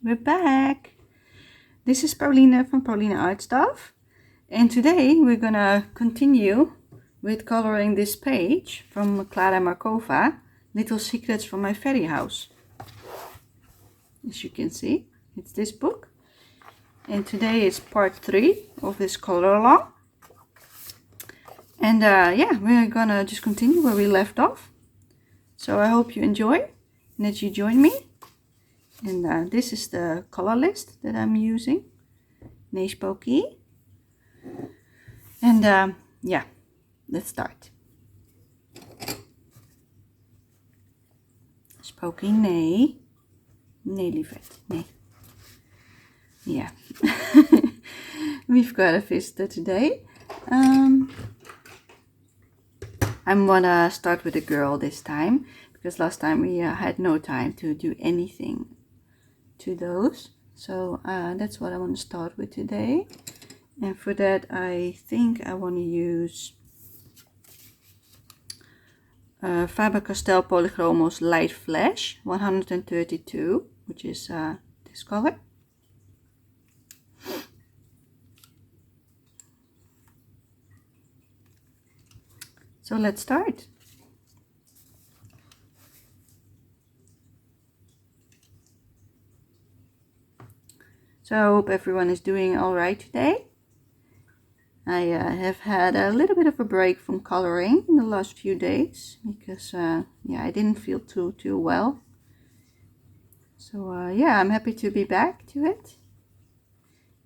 we're back. This is Pauline from Pauline Art Stuff, and today we're gonna continue with coloring this page from Klara Markova, Little Secrets from My Fairy House. As you can see, it's this book, and today is part 3 of this color along. And yeah, we're gonna just continue where we left off. So I hope you enjoy and that you join me. And this is the color list that I'm using. Spooky. And yeah, let's start. Spooky, nee. Nee, lieverd, nee. Yeah. We've got a visitor today. I'm gonna start with a girl this time, because last time we had no time to do anything to those. So that's what I want to start with today. And for that, I think I want to use Faber-Castell Polychromos Light Flash 132, which is this color. So let's start. So I hope everyone is doing all right today. I have had a little bit of a break from coloring in the last few days because yeah, I didn't feel too well. So yeah, I'm happy to be back to it,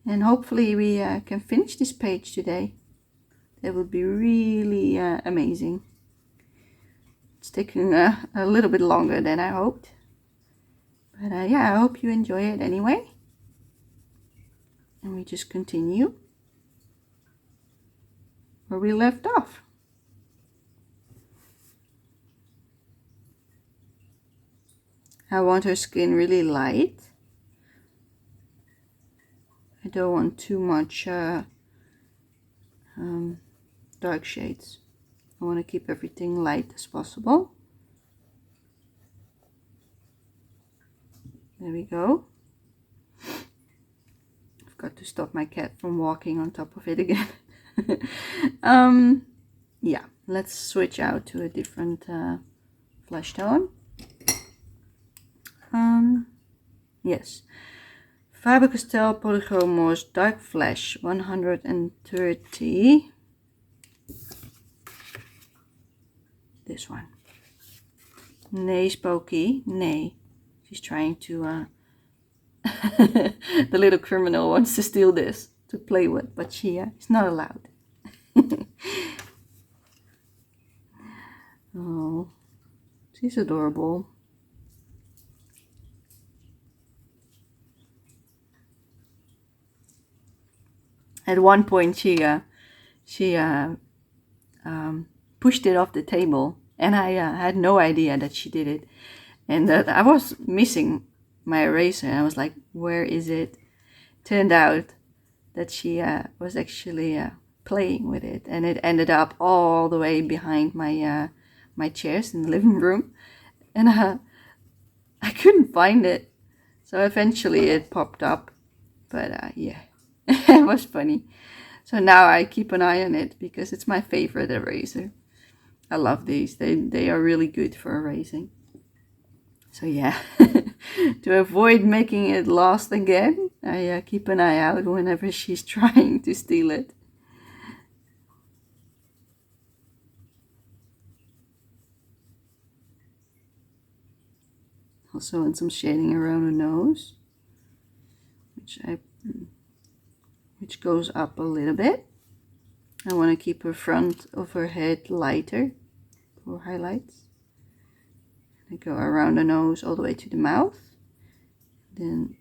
and hopefully we can finish this page today. That would be really amazing. It's taking a little bit longer than I hoped, but yeah, I hope you enjoy it anyway. And we just continue where we left off. I want her skin really light. I don't want too much dark shades. I want to keep everything light as possible. There we go. I've got to stop my cat from walking on top of it again. Yeah, let's switch out to a different flesh tone. Yes, Faber-Castell Polychromos Dark Flash 130. This one. Nee, Spooky, nee. She's trying to the little criminal wants to steal this to play with, but she is not allowed. Oh, she's adorable. At one point, she pushed it off the table, and I had no idea that she did it, and that I was missing my eraser, and I was like, where is it? Turned out that she was actually playing with it, and it ended up all the way behind my my chairs in the living room, and I couldn't find it, so eventually it popped up. But yeah, it was funny. So now I keep an eye on it because it's my favorite eraser. I love these. They are really good for erasing. So yeah, to avoid making it lost again, I keep an eye out whenever she's trying to steal it. Also, and some shading around her nose, which goes up a little bit. I want to keep her front of her head lighter for highlights. I go around the nose all the way to the mouth. Then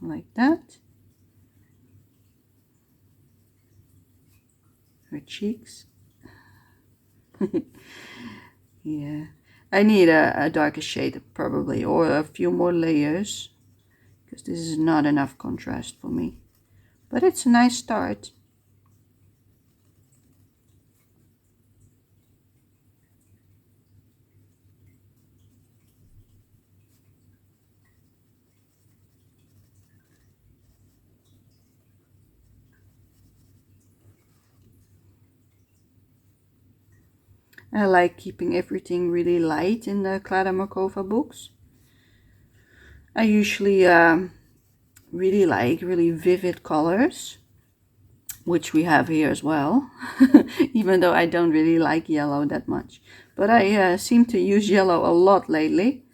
like that. Her cheeks. Yeah, I need a darker shade probably, or a few more layers, because this is not enough contrast for me. But it's a nice start. I like keeping everything really light in the Klara Markova books. I usually really like really vivid colors, which we have here as well, even though I don't really like yellow that much. But I seem to use yellow a lot lately.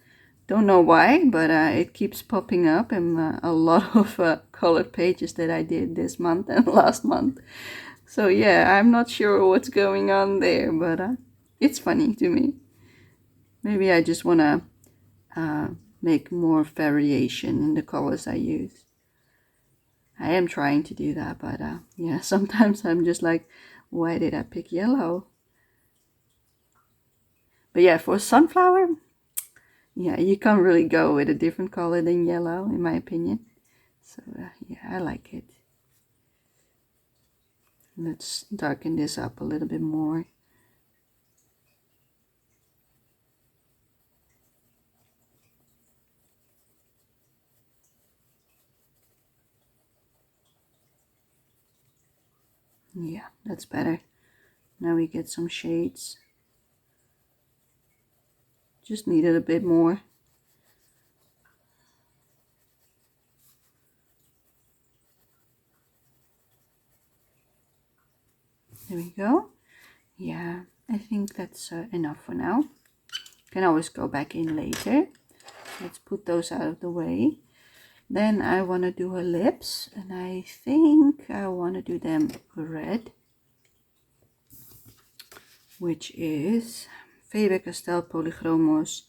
Don't know why, but it keeps popping up in a lot of colored pages that I did this month and last month. So yeah, I'm not sure what's going on there, but it's funny to me. Maybe I just want to make more variation in the colors I use. I am trying to do that, but yeah, sometimes I'm just like, why did I pick yellow? But yeah, for sunflower, yeah, you can't really go with a different color than yellow, in my opinion. So yeah, I like it. Let's darken this up a little bit more. Yeah, that's better. Now we get some shades. Just needed a bit more. There we go. Yeah, I think that's enough for now. Can always go back in later. Let's put those out of the way. Then I want to do her lips, and I think I want to do them red, which is Faber-Castell Polychromos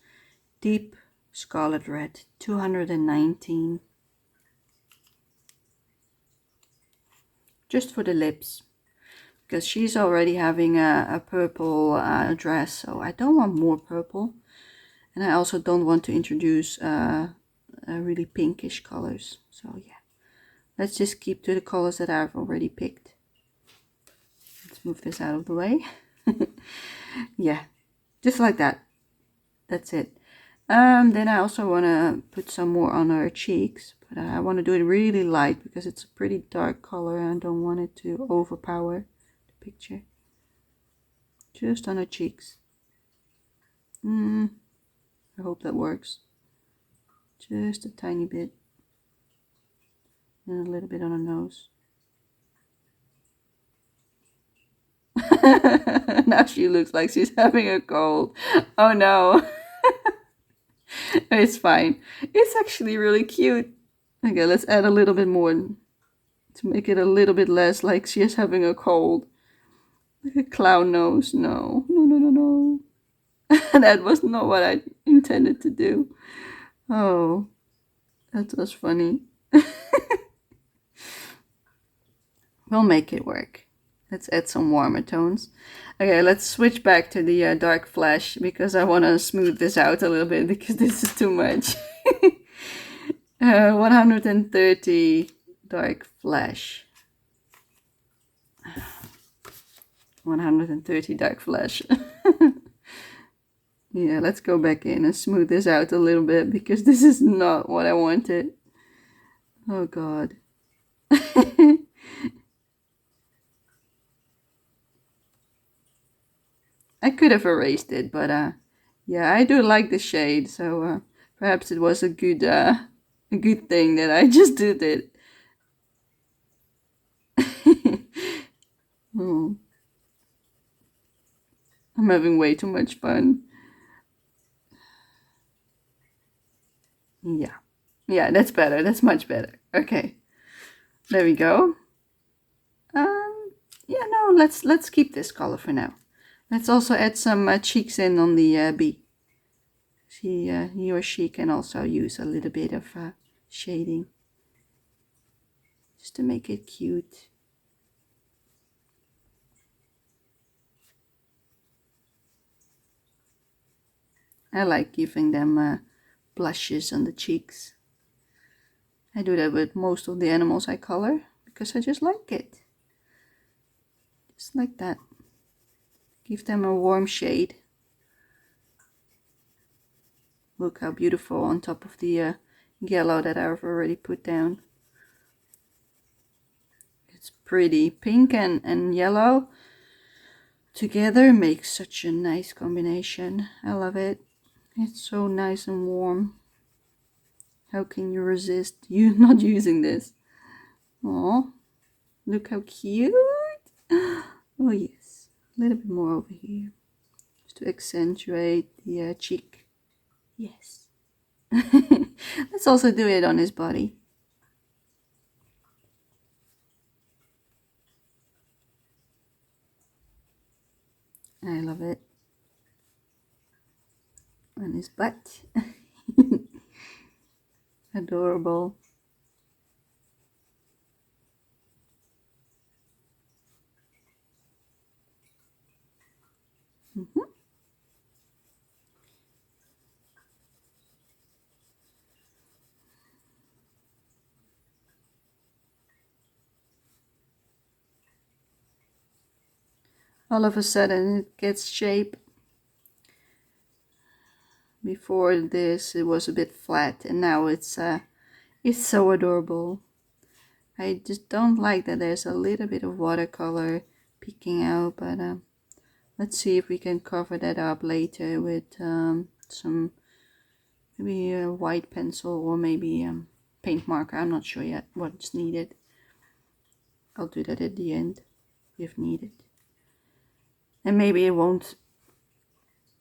Deep Scarlet Red 219. Just for the lips, because she's already having a purple dress, so I don't want more purple. And I also don't want to introduce really pinkish colors. So yeah, let's just keep to the colors that I've already picked. Let's move this out of the way. Yeah, just like that. That's it. Then I also want to put some more on her cheeks, but I want to do it really light because it's a pretty dark color and I don't want it to overpower the picture. Just on her cheeks. I hope that works. Just a tiny bit. And a little bit on her nose. Now she looks like she's having a cold. Oh no. It's fine. It's actually really cute. Okay, let's add a little bit more to make it a little bit less like she's having a cold. Like a clown nose. No, no, no, no, no. That was not what I intended to do. Oh, that was funny. We'll make it work. Let's add some warmer tones. Okay, let's switch back to the dark flash because I want to smooth this out a little bit because this is too much. 130 dark flash. 130 dark flash. Yeah, let's go back in and smooth this out a little bit because this is not what I wanted. Oh god. I could have erased it, but yeah, I do like the shade, so perhaps it was a good thing that I just did it. Oh. I'm having way too much fun. Yeah. Yeah, that's better. That's much better. Okay. There we go. Yeah, no, let's keep this color for now. Let's also add some cheeks in on the bee. He or she can also use a little bit of shading. Just to make it cute. I like giving them blushes on the cheeks. I do that with most of the animals I color because I just like it. Just like that. Give them a warm shade. Look how beautiful on top of the yellow that I've already put down. It's pretty. Pink and yellow together makes such a nice combination. I love it. It's so nice and warm. How can you resist you not using this? Oh, look how cute. Oh yes, a little bit more over here, just to accentuate the cheek. Yes. Let's also do it on his body. I love it. On his butt. Adorable. Mm-hmm. All of a sudden it gets shape. Before this it was a bit flat, and now it's so adorable. I just don't like that there's a little bit of watercolor peeking out, but let's see if we can cover that up later with some maybe a white pencil or maybe paint marker. I'm not sure yet what's needed. I'll do that at the end if needed. And maybe it won't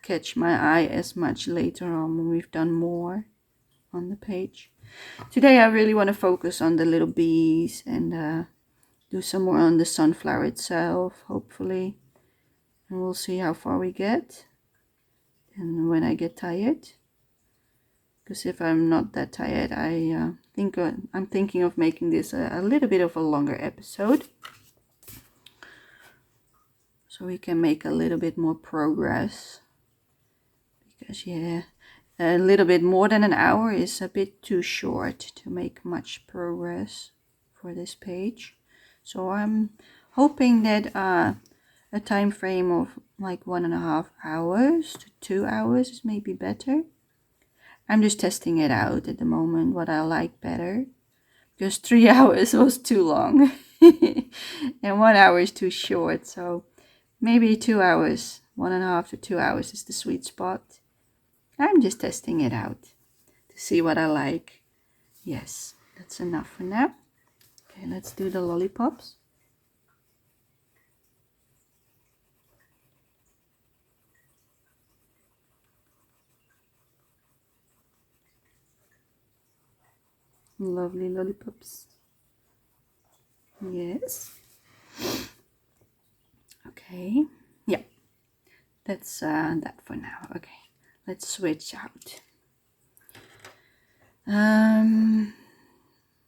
catch my eye as much later on when we've done more on the page. Today I really want to focus on the little bees and do some more on the sunflower itself, hopefully. And we'll see how far we get and when I get tired. Because if I'm not that tired, I'm thinking of making this a little bit of a longer episode. So we can make a little bit more progress. Because yeah, a little bit more than an hour is a bit too short to make much progress for this page. So I'm hoping that a time frame of like 1.5 hours to 2 hours is maybe better. I'm just testing it out at the moment, what I like better. Because 3 hours was too long. And 1 hour is too short. So maybe 2 hours, 1.5 to 2 hours is the sweet spot. I'm just testing it out to see what I like. Yes, that's enough for now. Okay, let's do the lollipops. Lovely lollipops. Yes. Okay. Yeah. That's that for now. Okay. Let's switch out.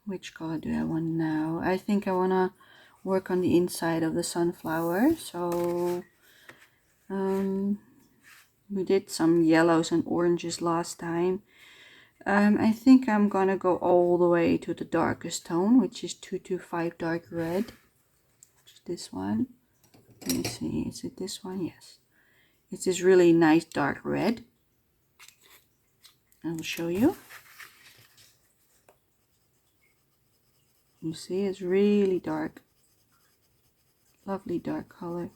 Which color do I want now? I think I wanna work on the inside of the sunflower. So we did some yellows and oranges last time. I think I'm gonna go all the way to the darkest tone, which is 225 dark red. Which is this one. Let me see, is it this one? Yes. It's this really nice dark red. I will show you. You see, it's really dark. Lovely dark color.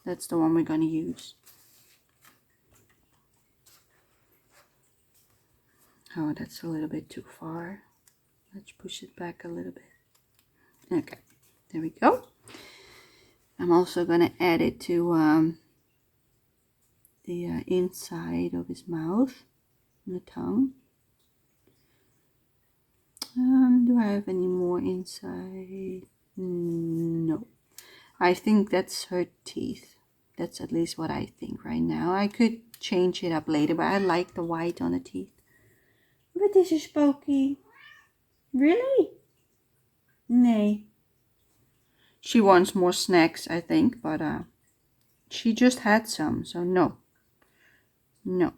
That's the one we're gonna use. Oh, that's a little bit too far. Let's push it back a little bit. Okay, there we go. I'm also gonna add it to the inside of his mouth and the tongue. Do I have any more inside? No. I think that's her teeth. That's at least what I think right now. I could change it up later, but I like the white on the teeth. But this is spooky. Really? Nee. She wants more snacks, I think, but she just had some, so no. No.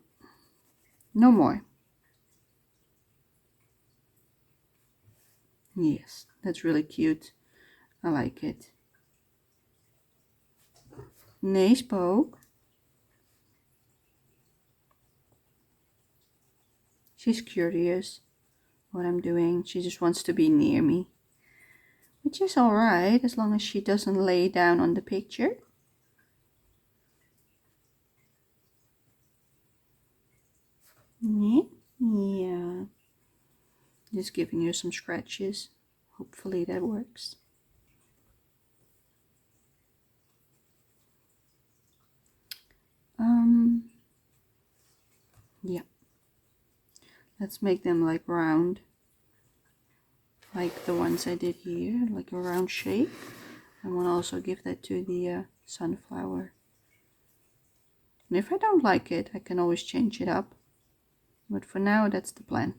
No more. Yes, that's really cute. I like it. Nee, spook. She's curious what I'm doing. She just wants to be near me. which is alright as long as she doesn't lay down on the picture. Yeah. Just giving you some scratches. Hopefully that works. Yeah. Let's make them like round. Like the ones I did here, like a round shape. I want to also give that to the sunflower. And if I don't like it, I can always change it up. But for now, that's the plan.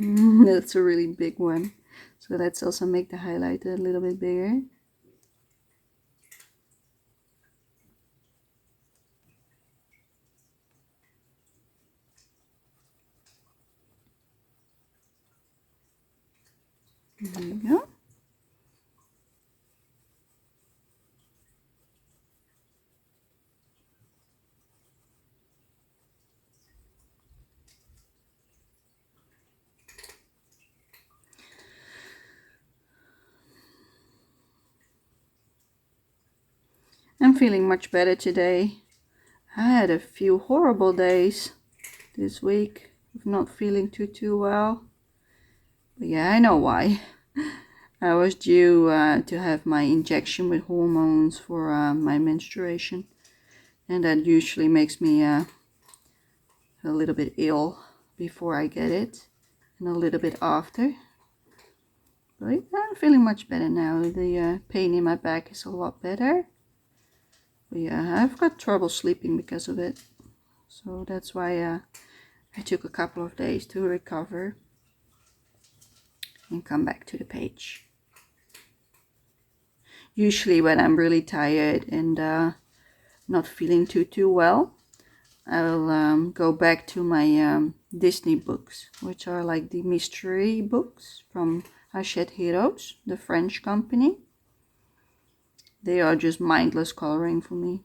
That's a really big one. So let's also make the highlight a little bit bigger. There we go. I'm feeling much better today. I had a few horrible days this week of not feeling too well. But yeah, I know why. I was due to have my injection with hormones for my menstruation, and that usually makes me a little bit ill before I get it and a little bit after. But yeah, I'm feeling much better now. The pain in my back is a lot better. But yeah, I've got trouble sleeping because of it, so that's why I took a couple of days to recover and come back to the page. Usually when I'm really tired and not feeling too well, I'll go back to my Disney books, which are like the mystery books from Hachette Heroes, the French company. They are just mindless coloring for me.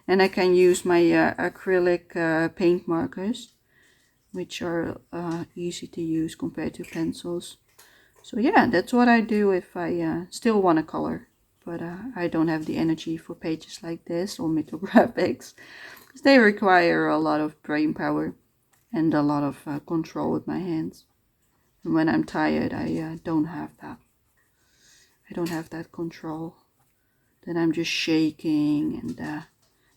And I can use my acrylic paint markers, which are easy to use compared to pencils. So yeah, that's what I do if I still want to color. But I don't have the energy for pages like this or mythographics, because they require a lot of brain power and a lot of control with my hands. And when I'm tired, I don't have that. I don't have that control. Then I'm just shaking and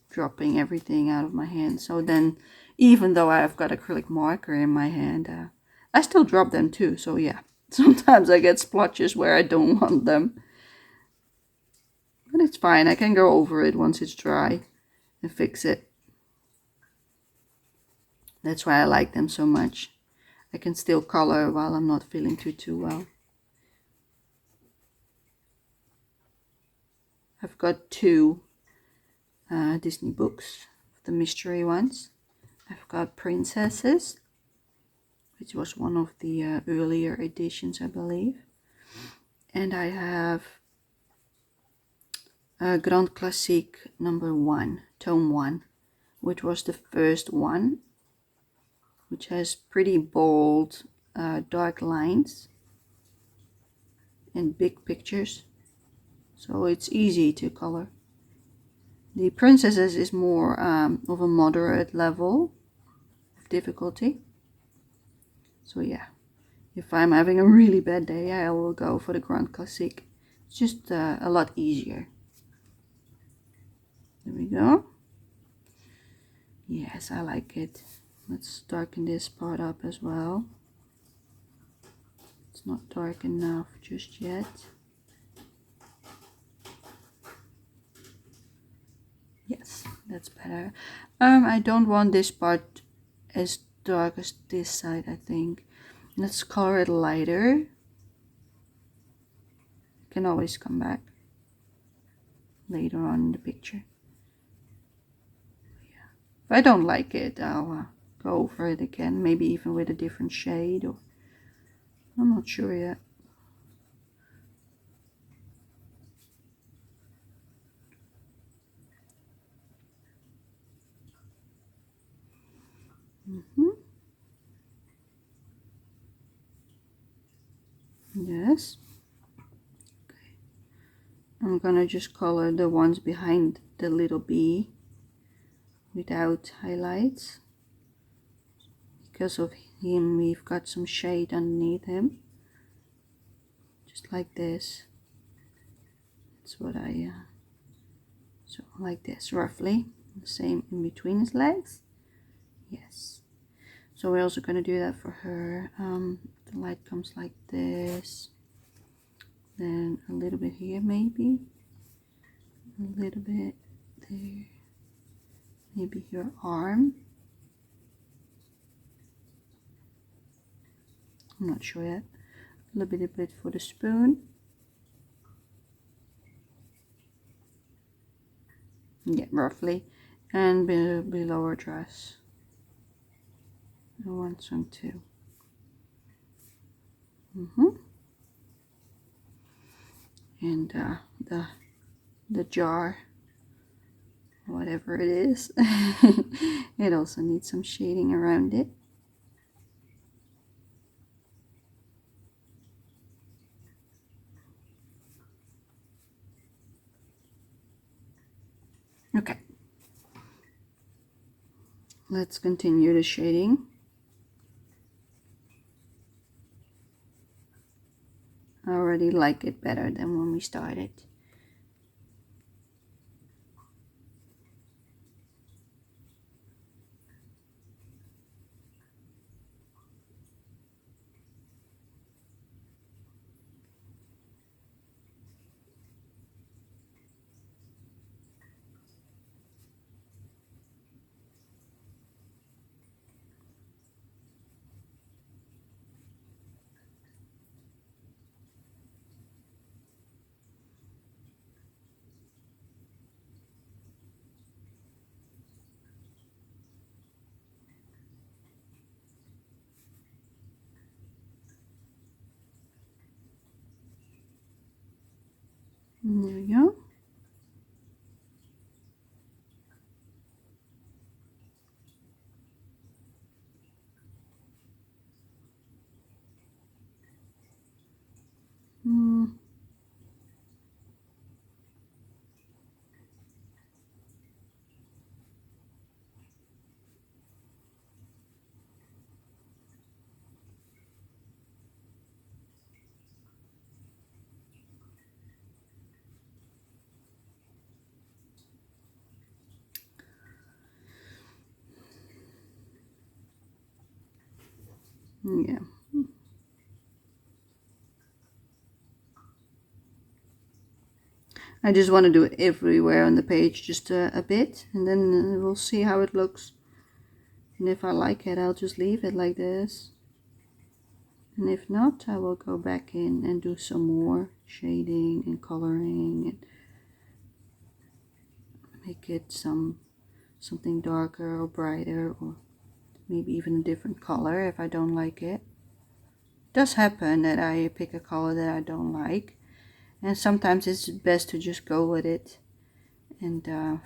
dropping everything out of my hand. So then, even though I've got acrylic marker in my hand, I still drop them too. So yeah, sometimes I get splotches where I don't want them. But it's fine, I can go over it once it's dry and fix it. That's why I like them so much. I can still color while I'm not feeling too well. I've got two Disney books, the mystery ones. I've got Princesses, which was one of the earlier editions, I believe. And I have Grand Classique number 1, tome 1, which was the first one, which has pretty bold dark lines and big pictures, so it's easy to color. The Princesses is more of a moderate level of difficulty. So yeah, if I'm having a really bad day, I will go for the Grand Classique. It's just a lot easier. There we go. Yes, I like it. Let's darken this part up as well. It's not dark enough just yet. Yes, that's better. I don't want this part as dark as this side, I think. Let's color it lighter. Can always come back. later on in the picture. Yeah. If I don't like it, I'll go over it again, maybe even with a different shade, or I'm not sure yet. Yes. Okay. I'm gonna just color the ones behind the little bee without highlights. Because of him, we've got some shade underneath him. Just like this. That's what so like this, roughly. The same in between his legs. Yes. So we're also going to do that for her. The light comes like this. Then a little bit here maybe. A little bit there. Maybe her arm. I'm not sure yet. A little bit for the spoon. Yeah, roughly. And below her dress. I want some too. And the jar, whatever it is, it also needs some shading around it. Okay, let's continue the shading. I already like it better than when we started. And there we go. Yeah. I just want to do it everywhere on the page, just a bit, and then we'll see how it looks. And if I like it, I'll just leave it like this. And if not, I will go back in and do some more shading and coloring and make it something darker or brighter, or maybe even a different color if I don't like it. It does happen that I pick a color that I don't like, and sometimes it's best to just go with it and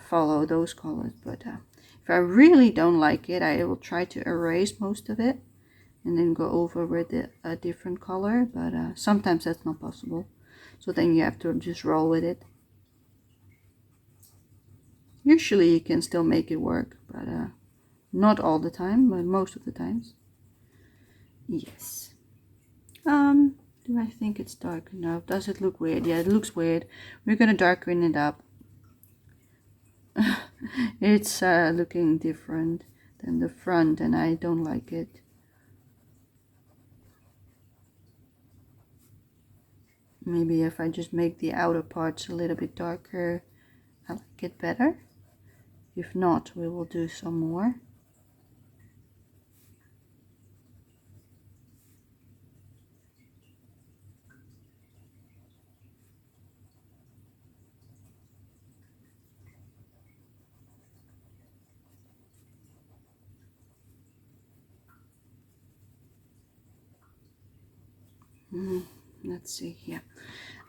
follow those colors. But if I really don't like it, I will try to erase most of it and then go over with a different color, but sometimes that's not possible, so then you have to just roll with it. Usually you can still make it work, but not all the time, but most of the times. Yes. Do I think it's dark enough? Does it look weird? Yeah, it looks weird. We're gonna darken it up. It's looking different than the front, and I don't like it. Maybe if I just make the outer parts a little bit darker, I like it better. If not, we will do some more. Let's see, yeah.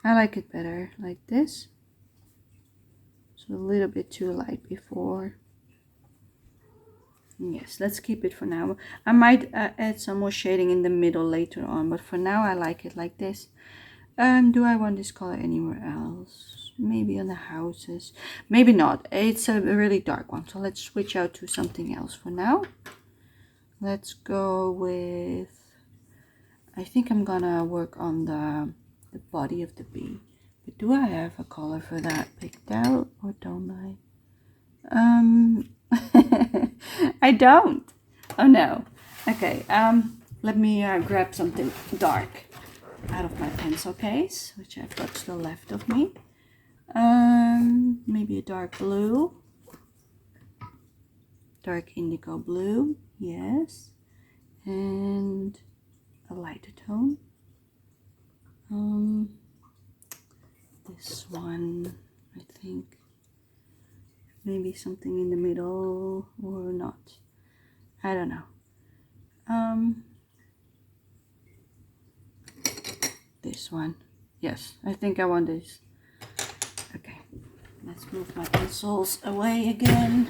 I like it better like this. So a little bit too light before. Yes, let's keep it for now. I might add some more shading in the middle later on, but for now I like it like this. Do I want this color anywhere else? Maybe on the houses. Maybe not. It's a really dark one, so let's switch out to something else for now. Let's go with, I think I'm gonna work on the body of the bee. But do I have a color for that picked out, or don't I? I don't. Oh no. Okay, let me grab something dark out of my pencil case, which I've got still left of me. Maybe a dark blue. Dark indigo blue, yes. And a lighter tone. This one, I think. Maybe something in the middle or not. I don't know. This one. Yes, I think I want this. Okay, let's move my pencils away again.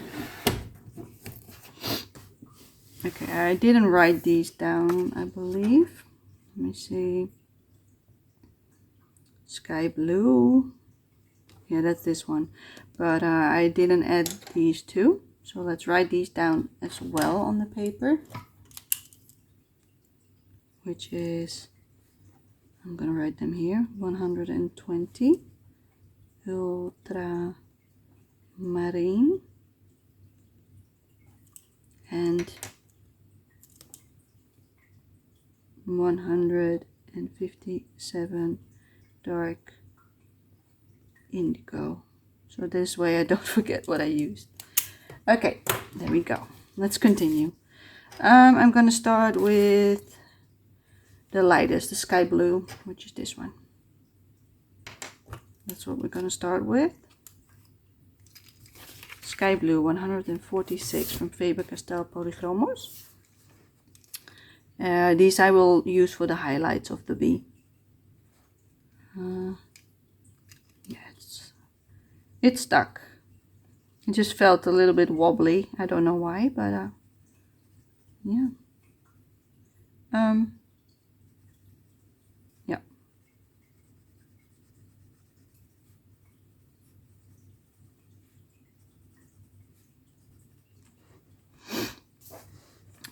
Okay, I didn't write these down, I believe. Let me see. Sky blue. Yeah, that's this one. But I didn't add these two. So let's write these down as well on the paper. Which is, I'm gonna write them here, 120 ultra marine and 157 dark indigo. So this way I don't forget what I used. Okay, there we go. Let's continue. I'm gonna start with the lightest, the sky blue, which is this one. That's what we're gonna start with. Sky blue 146 from Faber-Castell Polychromos. These I will use for the highlights of the bee. Yeah, it's stuck. It just felt a little bit wobbly. I don't know why, but yeah. Yeah.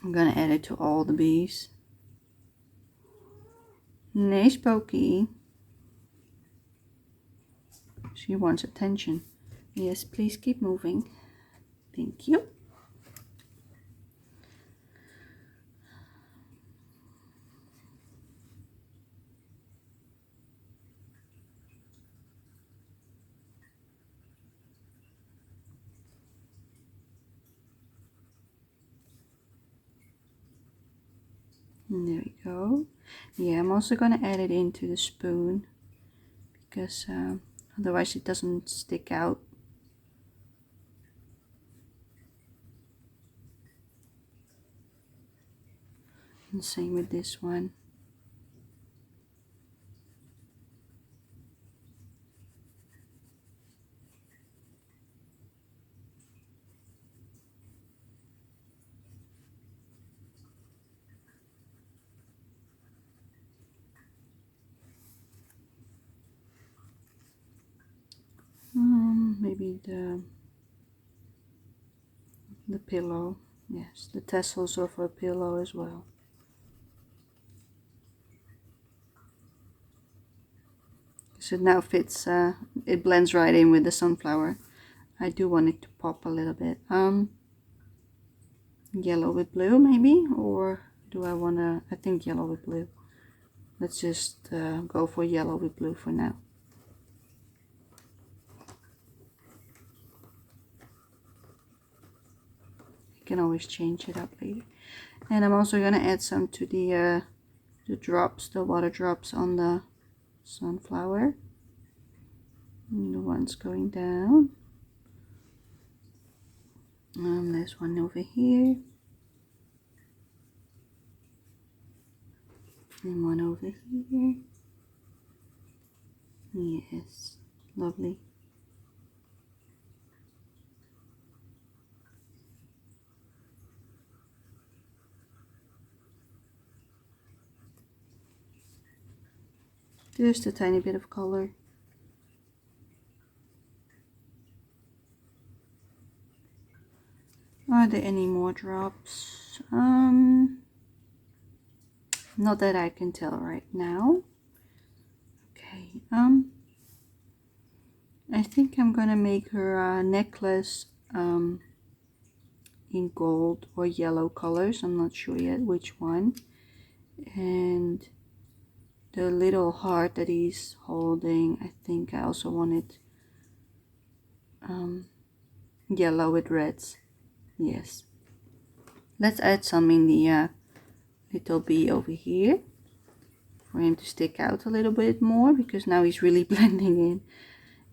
I'm gonna add it to all the bees. Nee, Spooky. She wants attention. Yes, please keep moving. Thank you. And there we go. Yeah, I'm also gonna add it into the spoon because otherwise it doesn't stick out. And same with this one. Maybe the pillow. Yes, the tassels of a pillow as well. So it now fits, it blends right in with the sunflower. I do want it to pop a little bit. Yellow with blue maybe, or do I want to, I think yellow with blue. Let's just go for yellow with blue for now. You can always change it up later. And I'm also going to add some to the drops, the water drops on the sunflower. And the one's going down. And there's one over here. And one over here. Yes, lovely. Just a tiny bit of color. Are there any more drops? Not that I can tell right now. Okay, I think I'm gonna make her a necklace in gold or yellow colors. I'm not sure yet which one. And the little heart that he's holding, I think I also want it yellow with reds. Yes. Let's add some in the little bee over here for him to stick out a little bit more, because now he's really blending in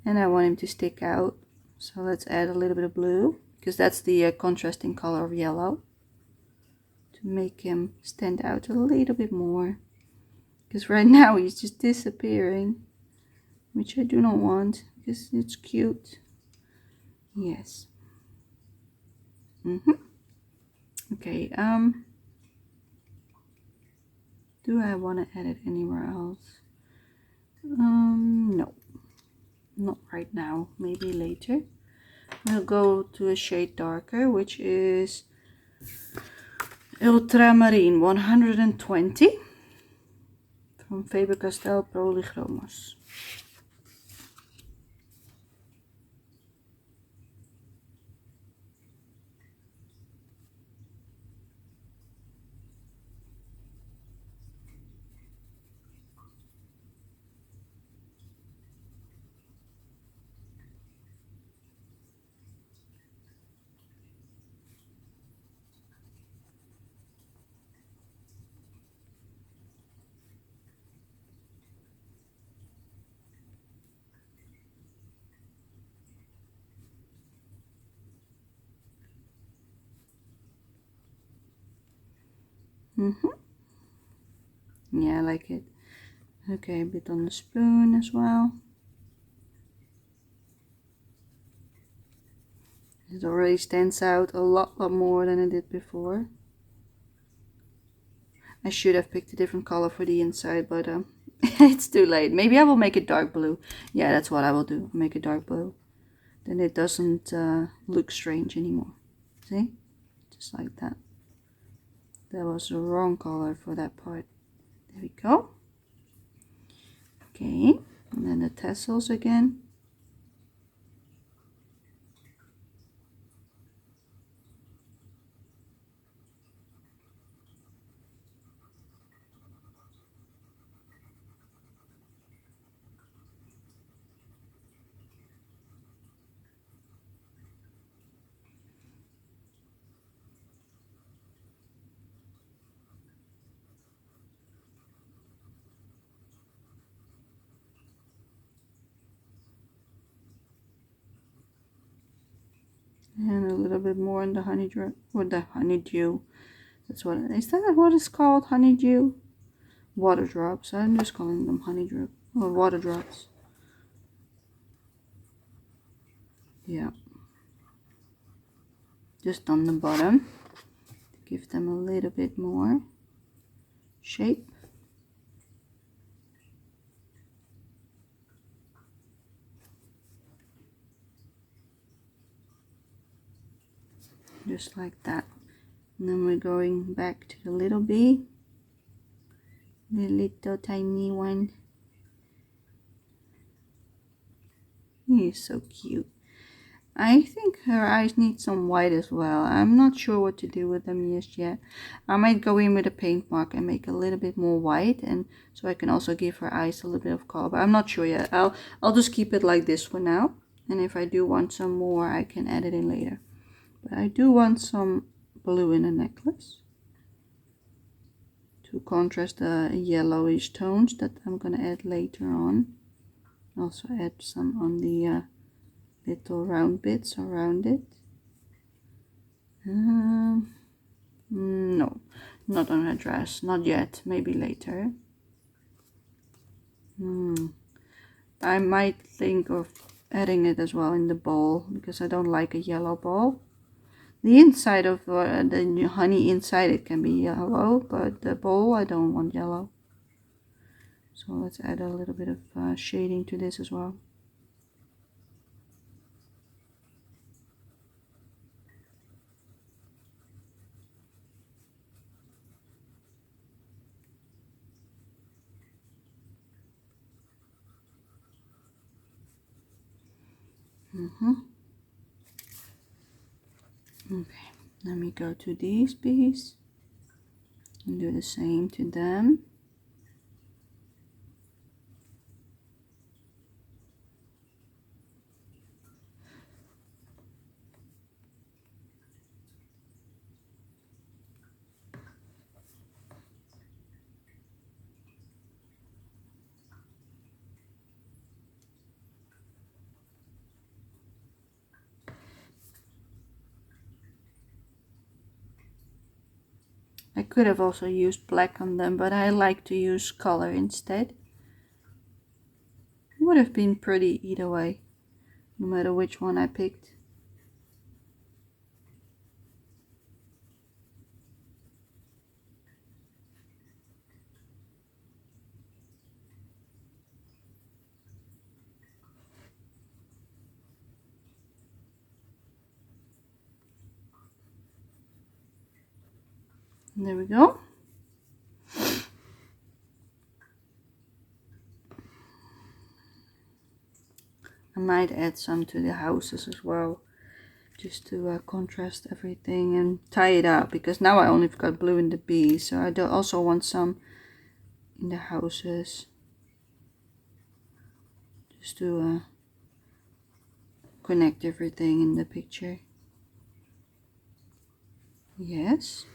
and I want him to stick out. So let's add a little bit of blue, because that's the contrasting color of yellow, to make him stand out a little bit more, because right now he's just disappearing, which I do not want, because it's cute. Yes. Okay, do I want to add it anywhere else? No, not right now, maybe later. We'll go to a shade darker, which is Ultramarine 120 from Faber-Castell Polychromos. Yeah, I like it. Okay, a bit on the spoon as well. It already stands out a lot more than it did before. I should have picked a different color for the inside, but it's too late. Maybe I will make it dark blue. Yeah, that's what I will do. Make it dark blue. Then it doesn't look strange anymore. See? Just like that. That was the wrong color for that part. There we go. Okay, and then the tassels again. And a little bit more in the honeydew, or the honeydew. That's what, is that what it's called? Honeydew? Water drops. I'm just calling them honeydew, or water drops. Yeah. Just on the bottom. Give them a little bit more shape. Just like that. And then we're going back to the little bee. The little tiny one. He is so cute. I think her eyes need some white as well. I'm not sure what to do with them just yet. I might go in with a paint mark and make a little bit more white, and so I can also give her eyes a little bit of color, but I'm not sure yet. I'll just keep it like this for now, and if I do want some more I can add it in later. But I do want some blue in the necklace to contrast the yellowish tones that I'm gonna add later on. Also add some on the little round bits around it. No, Not on her dress, not yet, maybe later. I might think of adding it as well in the bowl, because I don't like a yellow bowl. The inside of the honey inside it can be yellow, but the bowl I don't want yellow. So let's add a little bit of shading to this as well. Okay, let me go to these bees and do the same to them. I could have also used black on them, but I like to use color instead. It would have been pretty either way, no matter which one I picked. And there we go. I might add some to the houses as well, just to contrast everything and tie it up, because now I only got blue in the bees, so I do also want some in the houses, just to connect everything in the picture. Yes,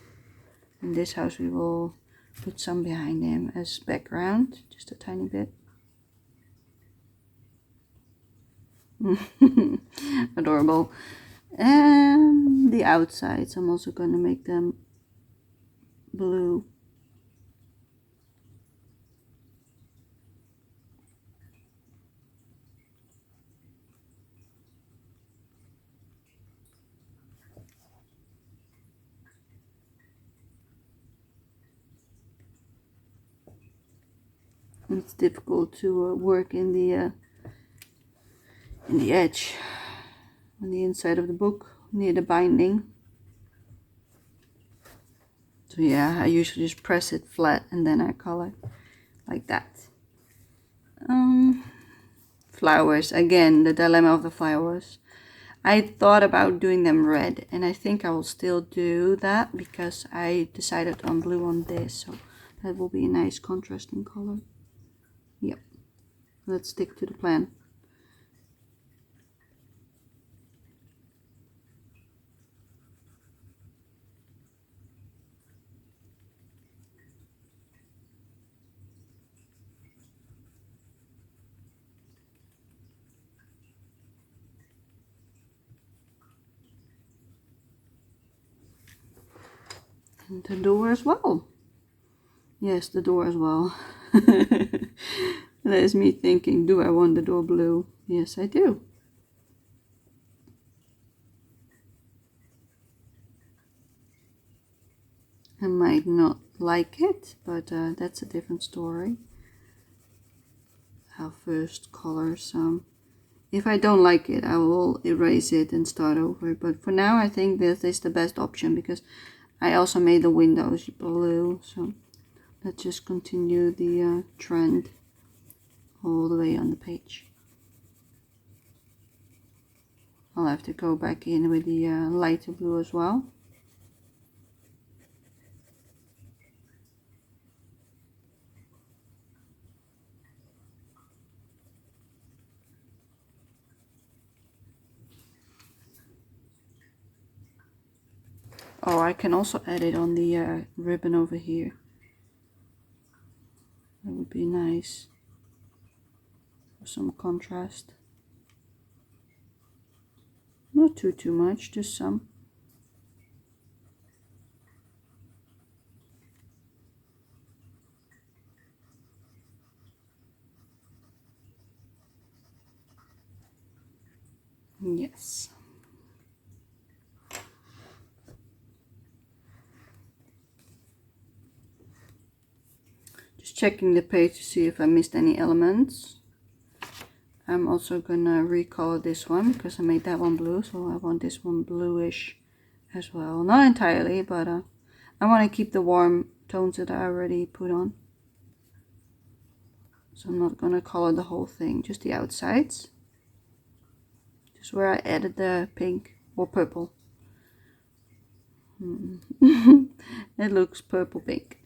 in this house we will put some behind them as background, just a tiny bit. Adorable. And the outsides, I'm also going to make them blue. It's difficult to work in the edge, on the inside of the book, near the binding. So yeah, I usually just press it flat and then I color like that. Flowers, again, the dilemma of the flowers. I thought about doing them red, and I think I will still do that because I decided on blue on this, so that will be a nice contrasting color. Yep, let's stick to the plan. And the door as well. Yes, the door as well. That is me thinking, do I want the door blue? Yes, I do. I might not like it, but that's a different story. I'll first color some. If I don't like it, I will erase it and start over. But for now, I think this is the best option because I also made the windows blue. So let's just continue the trend all the way on the page. I'll have to go back in with the lighter blue as well. Oh, I can also add it on the ribbon over here. That would be nice for some contrast. Not too much, just some. checking the page to see if I missed any elements. I'm also gonna recolor this one because I made that one blue, so I want this one bluish as well. Not entirely, but I want to keep the warm tones that I already put on. So I'm not gonna color the whole thing, just the outsides. Just where I added the pink or purple. It looks purple pink.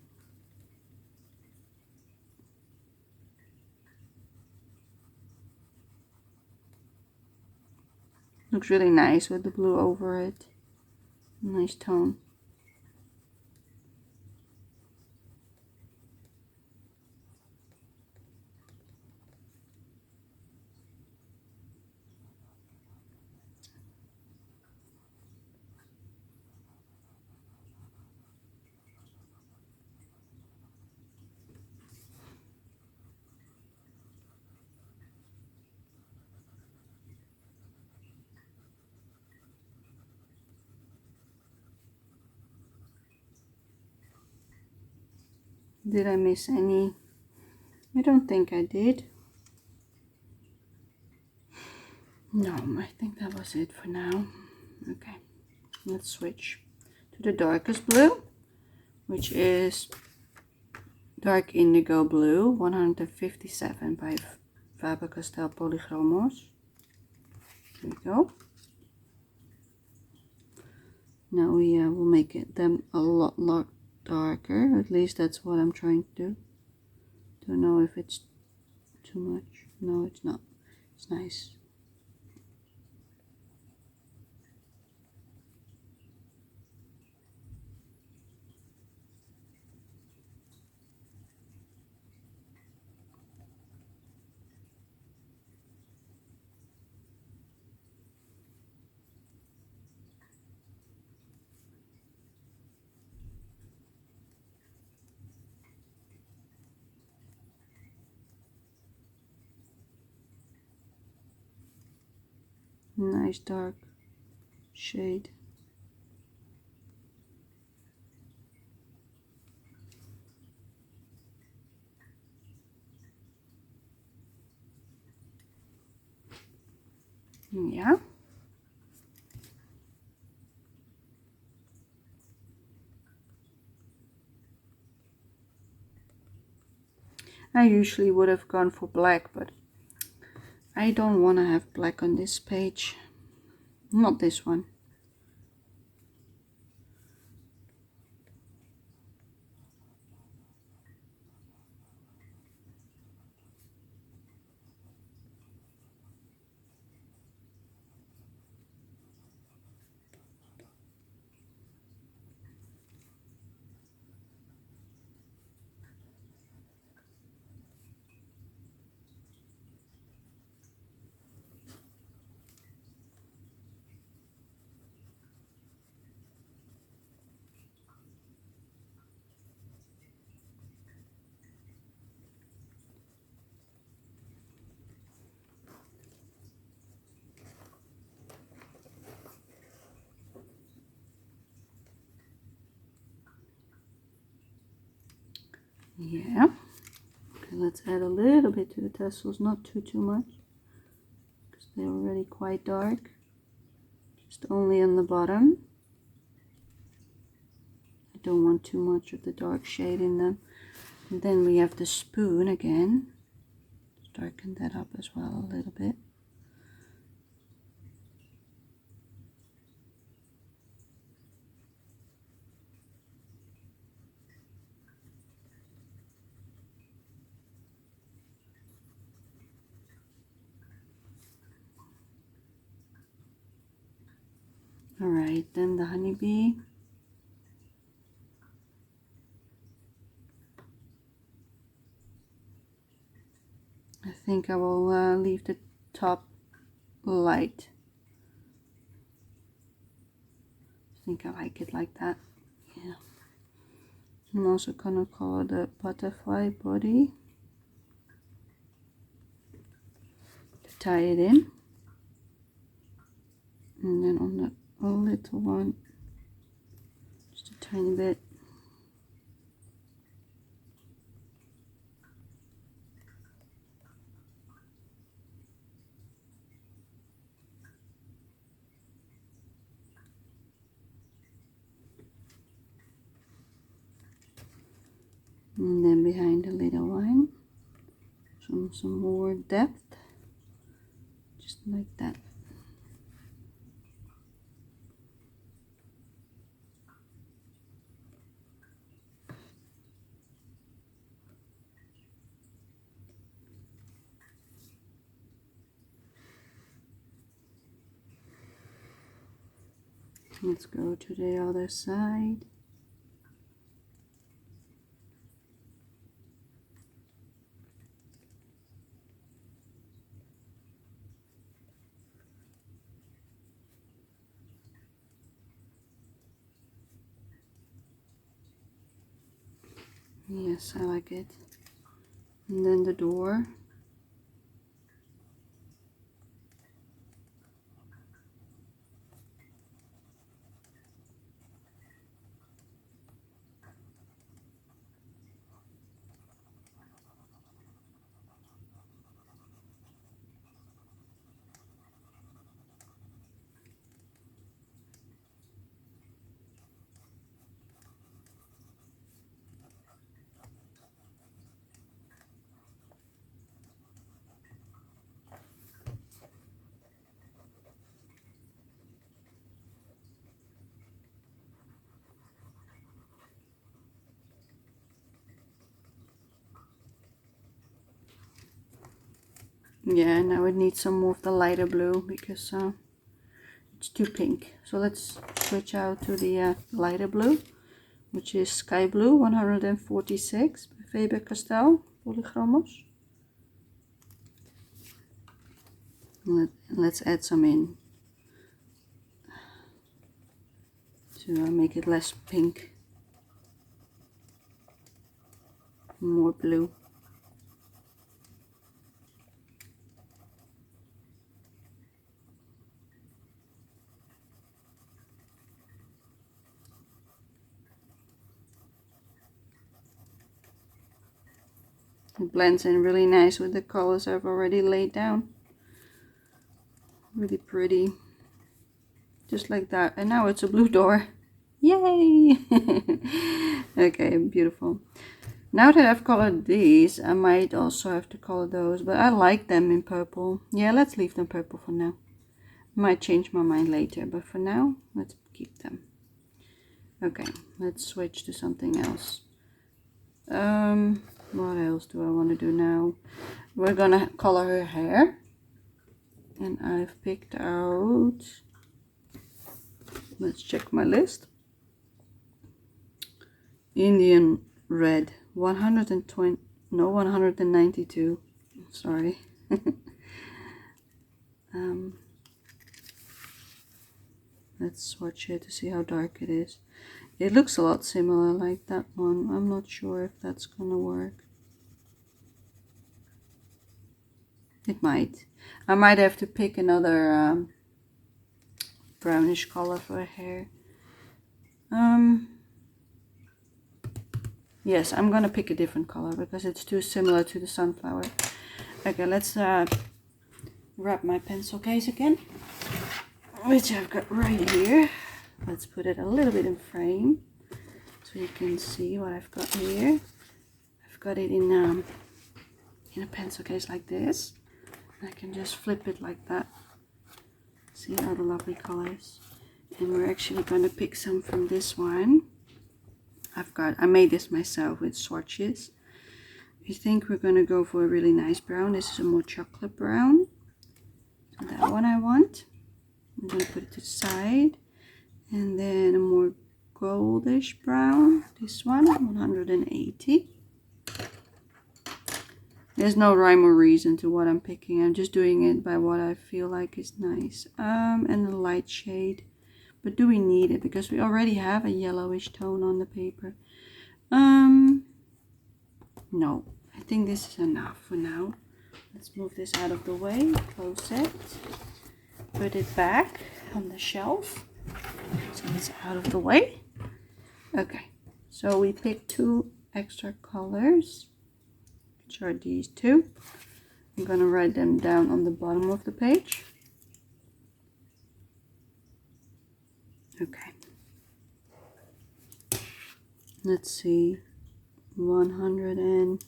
Looks really nice with the blue over it. Nice tone. Did I miss any? I don't think I did. No, I think that was it for now. Okay, let's switch to the darkest blue, which is dark indigo blue, 157 by Faber-Castell Polychromos. Here we go. Now we will make them a lot darker. At least that's what I'm trying to do. Don't know if it's too much. No, it's not. It's nice. Nice dark shade. Yeah. I usually would have gone for black, but I don't want to have black on this page. Not this one. Yeah. Okay, let's add a little bit to the tassels, not too much, because they're already quite dark. Just only on the bottom. I don't want too much of the dark shade in them. And then we have the spoon again. Let's darken that up as well a little bit. Alright, then the honeybee. I think I will leave the top light. I think I like it like that. Yeah. I'm also gonna color the butterfly body to tie it in. And then on the little one, just a tiny bit. line behind the little one. Some more depth, just like that. Let's go to the other side. Yes, I like it. And then the door. Yeah, now it needs some more of the lighter blue because it's too pink. So let's switch out to the lighter blue, which is Sky Blue 146 by Faber-Castell Polychromos. Let's add some in to make it less pink, more blue. It blends in really nice with the colors I've already laid down. Really pretty. Just like that. And now it's a blue door. Yay! Okay, beautiful. Now that I've colored these, I might also have to color those, but I like them in purple. Yeah, let's leave them purple for now. Might change my mind later, but for now, let's keep them. Okay, let's switch to something else. What else do I want to do now? We're gonna color her hair. And I've picked out, let's check my list. Indian red, 120, no, 192, sorry. Let's swatch it to see how dark it is. It looks a lot similar like that one. I'm not sure if that's gonna work. It might. I might have to pick another brownish color for her hair. Yes, I'm gonna pick a different color because it's too similar to the sunflower. Okay, let's wrap my pencil case again, which I've got right here. Let's put it a little bit in frame so you can see what I've got here. I've got it in a pencil case like this. I can just flip it like that. See all the lovely colors. And we're actually going to pick some from this one. I made this myself with swatches. I think we're going to go for a really nice brown. This is a more chocolate brown. So that one I want. I'm going to put it to the side. And then a more goldish brown. This one, 180. There's no rhyme or reason to what I'm picking. I'm just doing it by what I feel like is nice. And a light shade. But do we need it? Because we already have a yellowish tone on the paper. No. I think this is enough for now. Let's move this out of the way. Close it. Put it back on the shelf. So it's out of the way. Okay. So we picked 2 extra colors. Which are these 2. I'm gonna write them down on the bottom of the page. Okay. Let's see. 100 and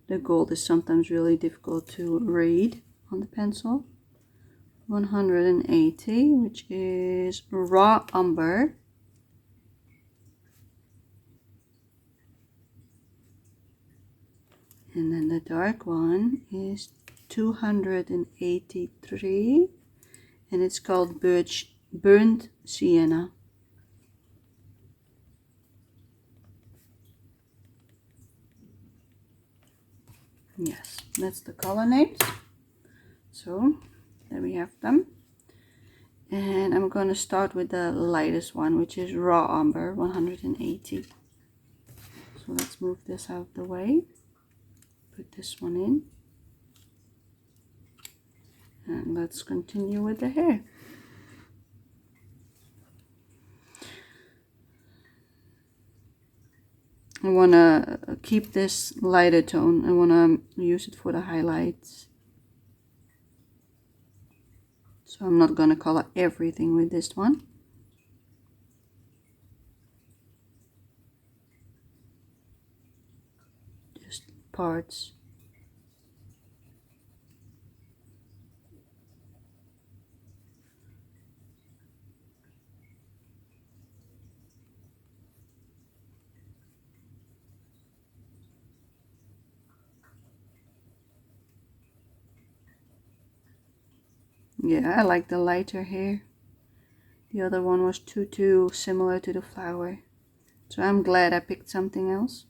the gold is sometimes really difficult to read on the pencil. 180, which is raw umber. And then the dark one is 283, and it's called burnt sienna. Yes, that's the color names. So there we have them. And I'm going to start with the lightest one, which is raw umber, 180. So let's move this out of the way. Put this one in. And let's continue with the hair. I want to keep this lighter tone. I want to use it for the highlights. So I'm not going to color everything with this one. Just parts. Yeah, I like the lighter hair. The other one was too similar to the flower. So I'm glad I picked something else.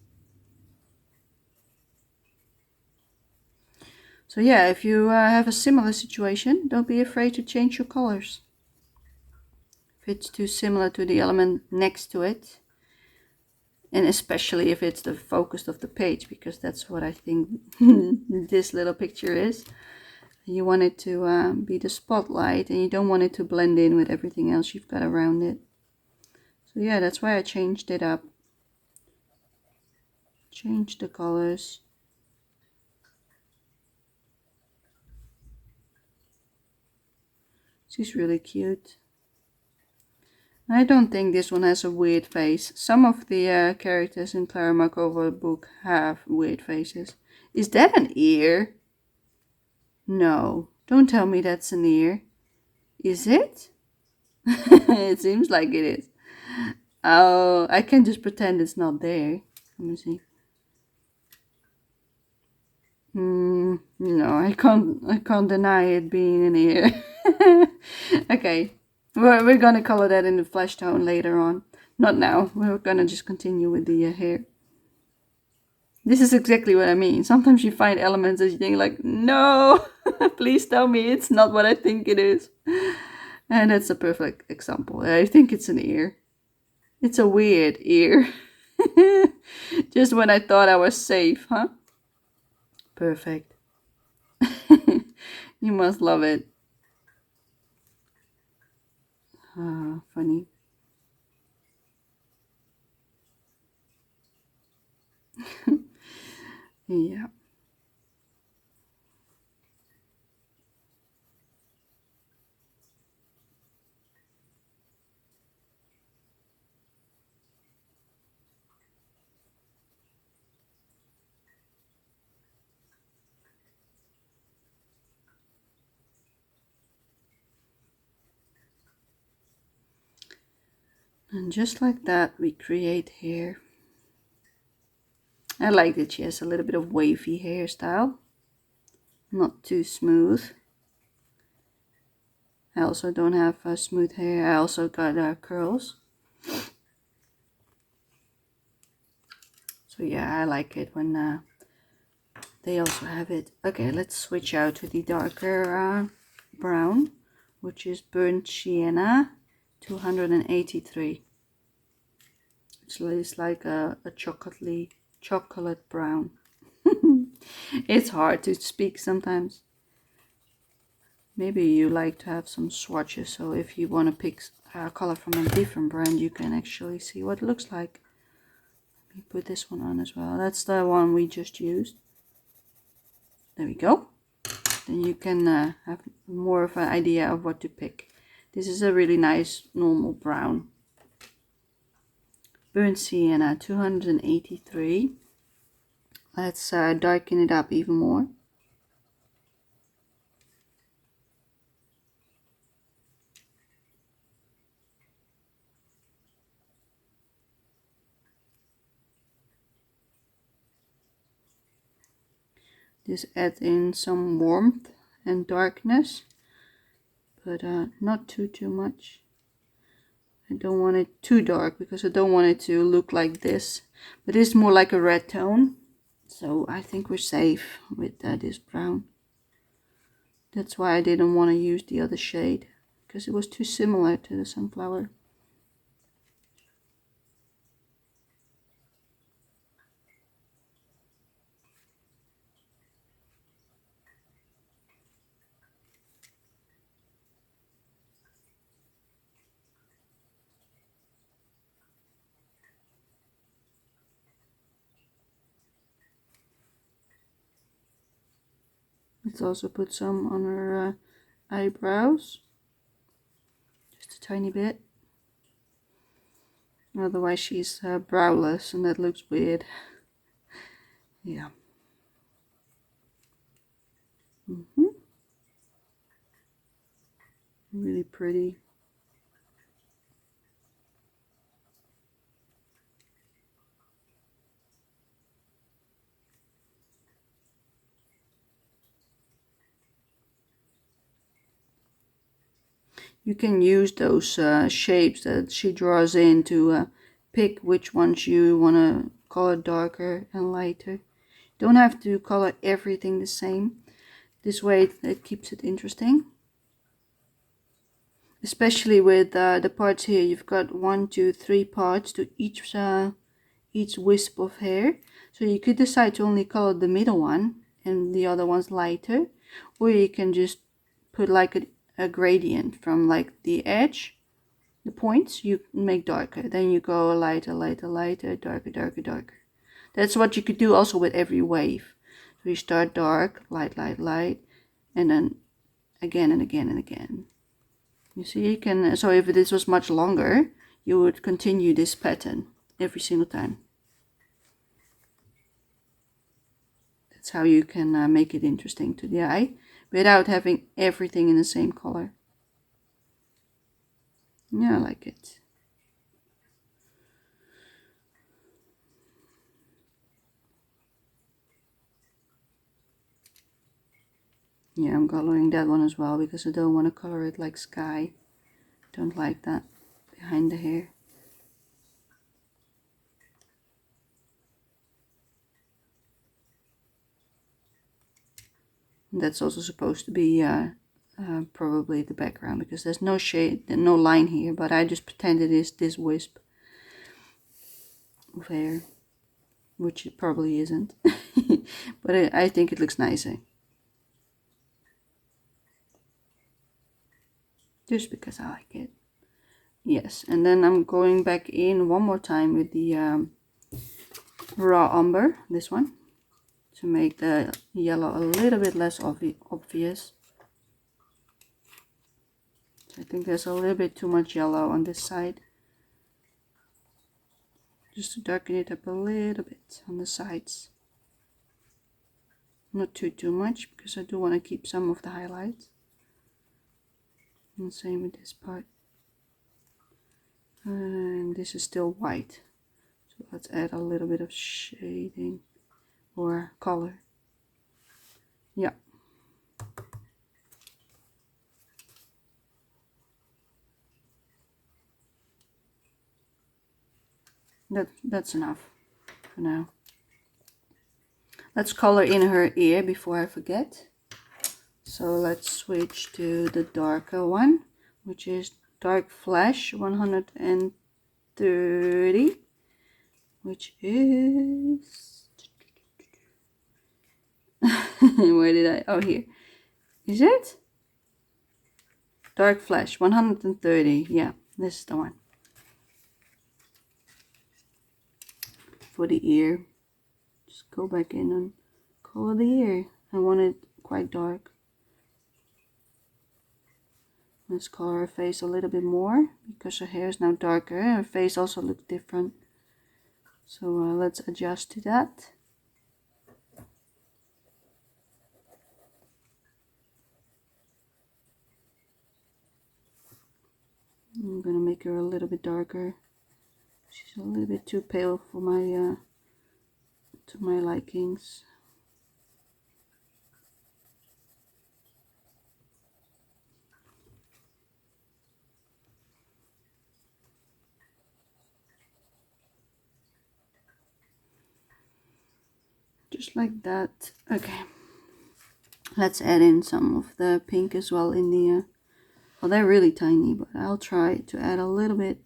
So yeah, if you have a similar situation, don't be afraid to change your colors. If it's too similar to the element next to it. And especially if it's the focus of the page, because that's what I think this little picture is. You want it to be the spotlight, and you don't want it to blend in with everything else you've got around it. So yeah, that's why I changed it up. Change the colors. She's really cute. I don't think this one has a weird face. Some of the characters in Klara Markova book have weird faces. Is that an ear? No, don't tell me that's an ear. Is it? It seems like it is. Oh, I can just pretend it's not there. Let me see. No, I can't deny it being an ear. Okay, we're gonna color that in the flesh tone later on. Not now. We're gonna just continue with the hair. This is exactly what I mean. Sometimes you find elements that you think like, no, please tell me it's not what I think it is. And that's a perfect example. I think it's an ear. It's a weird ear. Just when I thought I was safe, huh? Perfect. You must love it. Ah, funny. Yeah. And just like that, we create hair. I like that she has a little bit of wavy hairstyle. Not too smooth. I also don't have smooth hair. I also got curls. So yeah, I like it when they also have it. Okay, let's switch out to the darker brown, which is burnt sienna, 283. It's like a chocolate brown. It's hard to speak sometimes. Maybe you like to have some swatches, so if you want to pick a color from a different brand, you can actually see what it looks like. Let me put this one on as well. That's the one we just used. There we go. Then you can have more of an idea of what to pick. This is a really nice normal brown. Burnt sienna, 283. Let's darken it up even more. Just add in some warmth and darkness, but not too much. I don't want it too dark because I don't want it to look like this, but it's more like a red tone, so I think we're safe with this brown. That's why I didn't want to use the other shade, because it was too similar to the sunflower. Let's also put some on her eyebrows, just a tiny bit. Otherwise she's browless and that looks weird. Yeah. Really pretty. You can use those shapes that she draws in to pick which ones you want to color darker and lighter. Don't have to color everything the same. This way it keeps it interesting. Especially with the parts here, you've got 1, 2, 3 parts to each wisp of hair. So you could decide to only color the middle one and the other one's lighter, or you can just put like a gradient from like the edge, the points you make darker, then you go lighter, lighter, lighter, darker, darker, darker. That's what you could do also with every wave. So you start dark, light, light, light, and then again and again and again. You see, you can, so if this was much longer, you would continue this pattern every single time. That's how you can make it interesting to the eye without having everything in the same color. Yeah, I like it. Yeah, I'm coloring that one as well because I don't want to color it like sky. Don't like that behind the hair. And that's also supposed to be probably the background because there's no shade, no line here, but I just pretend it is this wisp of hair, which it probably isn't. But I think it looks nicer. Just because I like it. Yes, and then I'm going back in one more time with the raw umber, this one, to make the yellow a little bit less obvious. I think there's a little bit too much yellow on this side. Just to darken it up a little bit on the sides. Not too much, because I do want to keep some of the highlights. And same with this part. And this is still white. So let's add a little bit of shading or color. Yeah. That's enough for now. Let's color in her ear before I forget. So let's switch to the darker one, which is Dark Flash 130, which is where did I, oh, here is it, Dark Flash 130. Yeah, this is the one for the ear. Just go back in and color the ear. I want it quite dark. Let's color her face a little bit more because her hair is now darker. Her face also looks different. So let's adjust to that. I'm gonna make her a little bit darker. She's a little bit too pale for my to my likings. Just like that. Okay. Let's add in some of the pink as well in the well, they're really tiny, but I'll try to add a little bit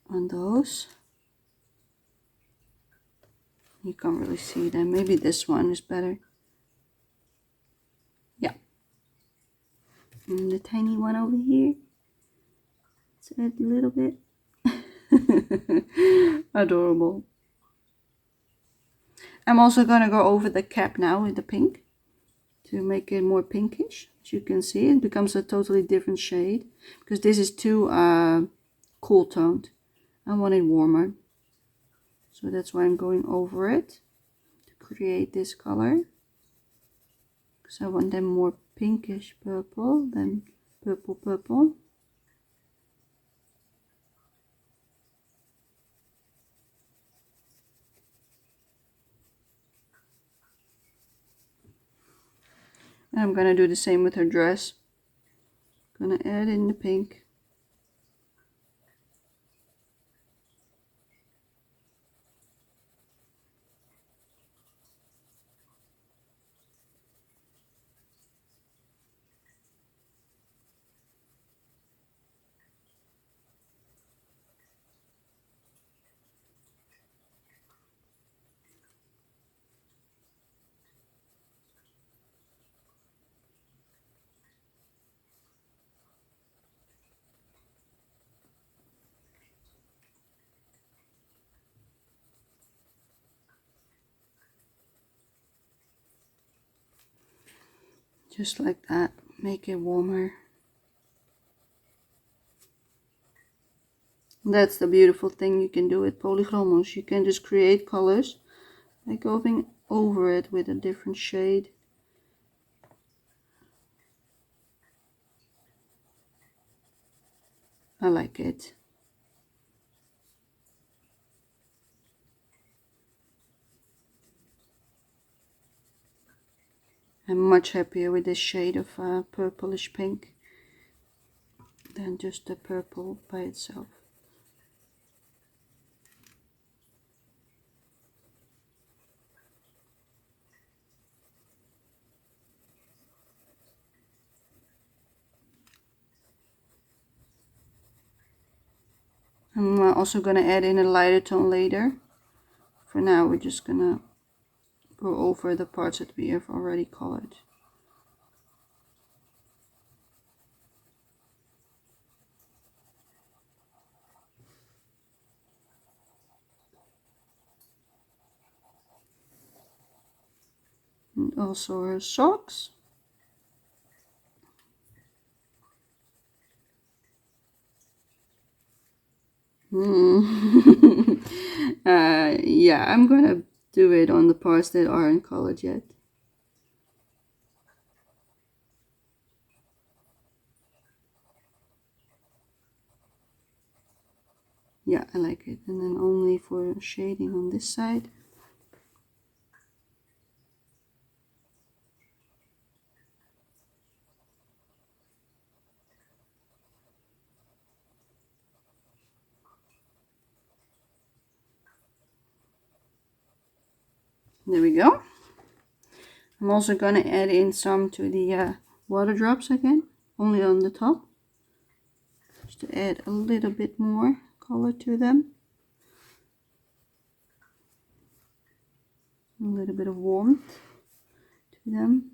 on those. You can't really see them. Maybe this one is better. Yeah. And the tiny one over here. Let's add a little bit. Adorable. I'm also gonna go over the cap now with the pink to make it more pinkish. As you can see, it becomes a totally different shade because this is too cool toned. I want it warmer, so that's why I'm going over it to create this color, because I want them more pinkish purple than purple. And I'm gonna do the same with her dress. Gonna add in the pink. Just like that, make it warmer. That's the beautiful thing you can do with polychromos. You can just create colors by going over it with a different shade. I like it. I'm much happier with this shade of purplish pink than just the purple by itself. I'm also going to add in a lighter tone later. For now, we're just going to go over the parts that we have already colored. And also her socks. Yeah, I'm gonna do it on the parts that aren't colored yet. Yeah, I like it. And then only for shading on this side. There we go. I'm also gonna add in some to the water drops again, only on the top, just to add a little bit more color to them. A little bit of warmth to them.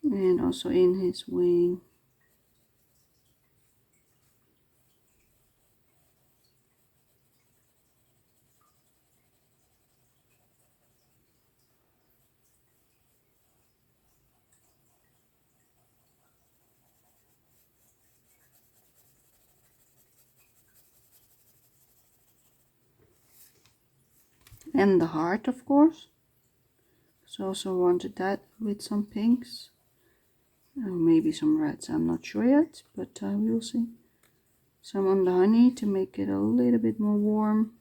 And also in his wing. And the heart, of course. So I also wanted that with some pinks. Oh, maybe some reds, I'm not sure yet, but we will see. Some on the honey to make it a little bit more warm.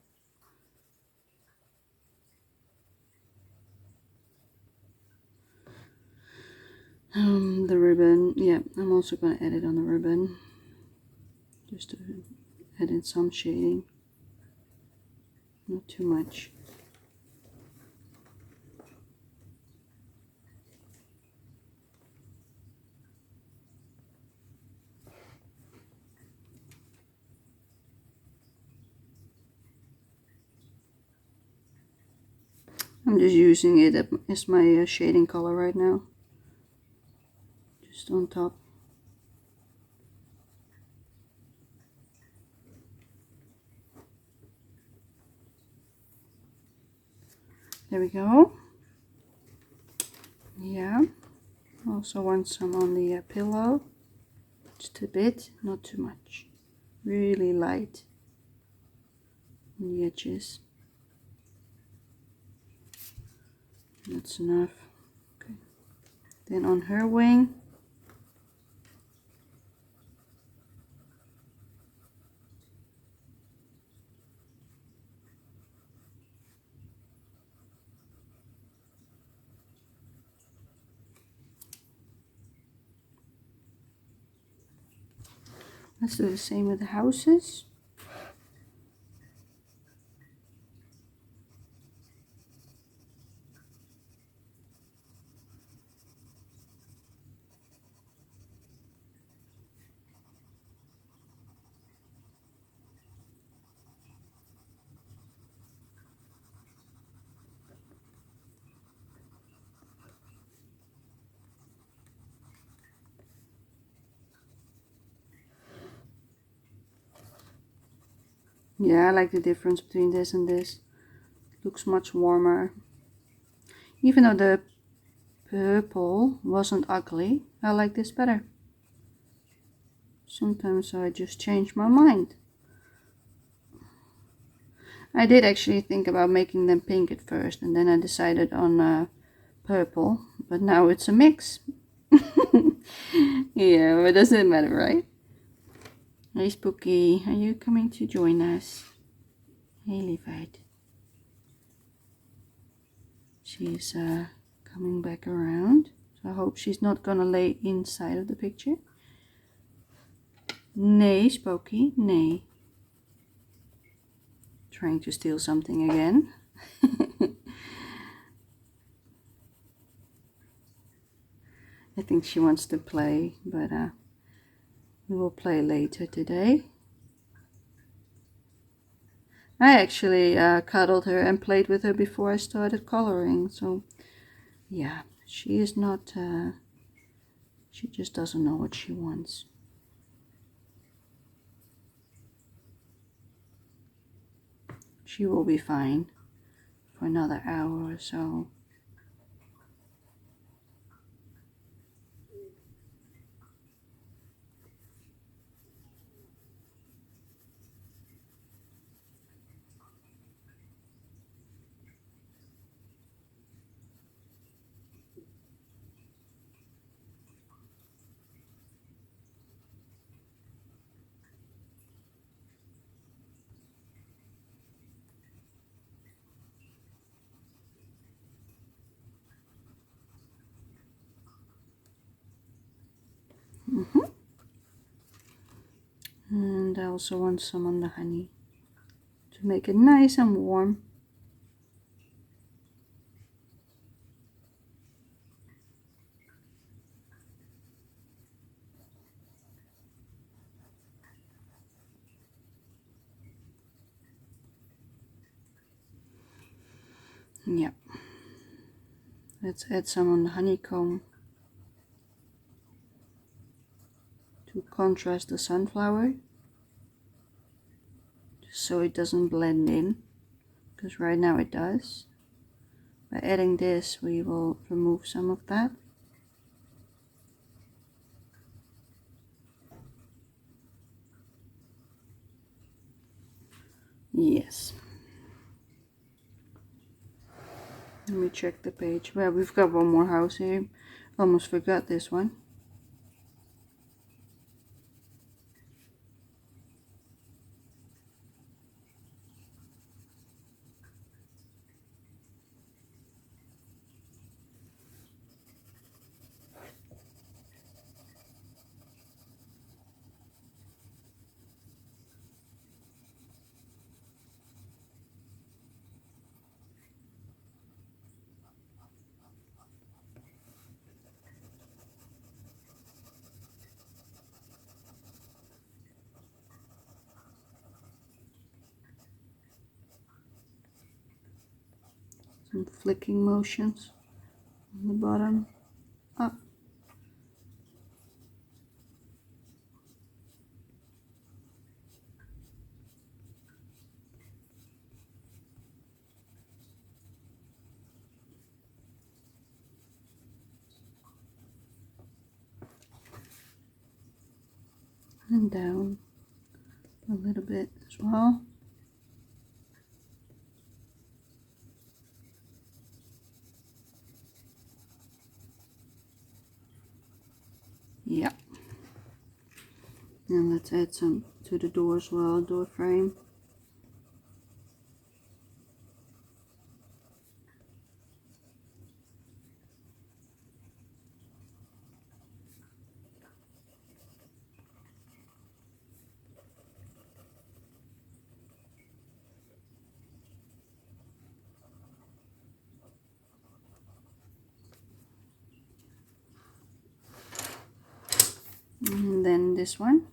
The ribbon, yeah, I'm also going to add it on the ribbon, just to add in some shading, not too much. I'm just using it as my shading color right now, just on top. There we go. Yeah, also want some on the pillow, just a bit, not too much, really light on the edges. That's enough. Okay. Then on her wing, let's do the same with the houses. Yeah, I like the difference between this and this. Looks much warmer. Even though the purple wasn't ugly, I like this better. Sometimes I just change my mind. I did actually think about making them pink at first, and then I decided on purple, but now it's a mix. Yeah, but doesn't matter, right? Hey Spooky, are you coming to join us? Hey Levite. She's coming back around, so I hope she's not gonna lay inside of the picture. Nee, Spooky, nee. Trying to steal something again. I think she wants to play, but we will play later today. I actually cuddled her and played with her before I started coloring, so yeah, she is not, she just doesn't know what she wants. She will be fine for another hour or so. And I also want some on the honey to make it nice and warm. Yep. Let's add some on the honeycomb to contrast the sunflower, just so it doesn't blend in, because right now it does. By adding this, we will remove some of that. Yes. Let me check the page. Well, we've got one more house here. Almost forgot this one. Some flicking motions on the bottom, up. And down a little bit as well. Yeah. And let's add some to the door as well, door frame. And then this one.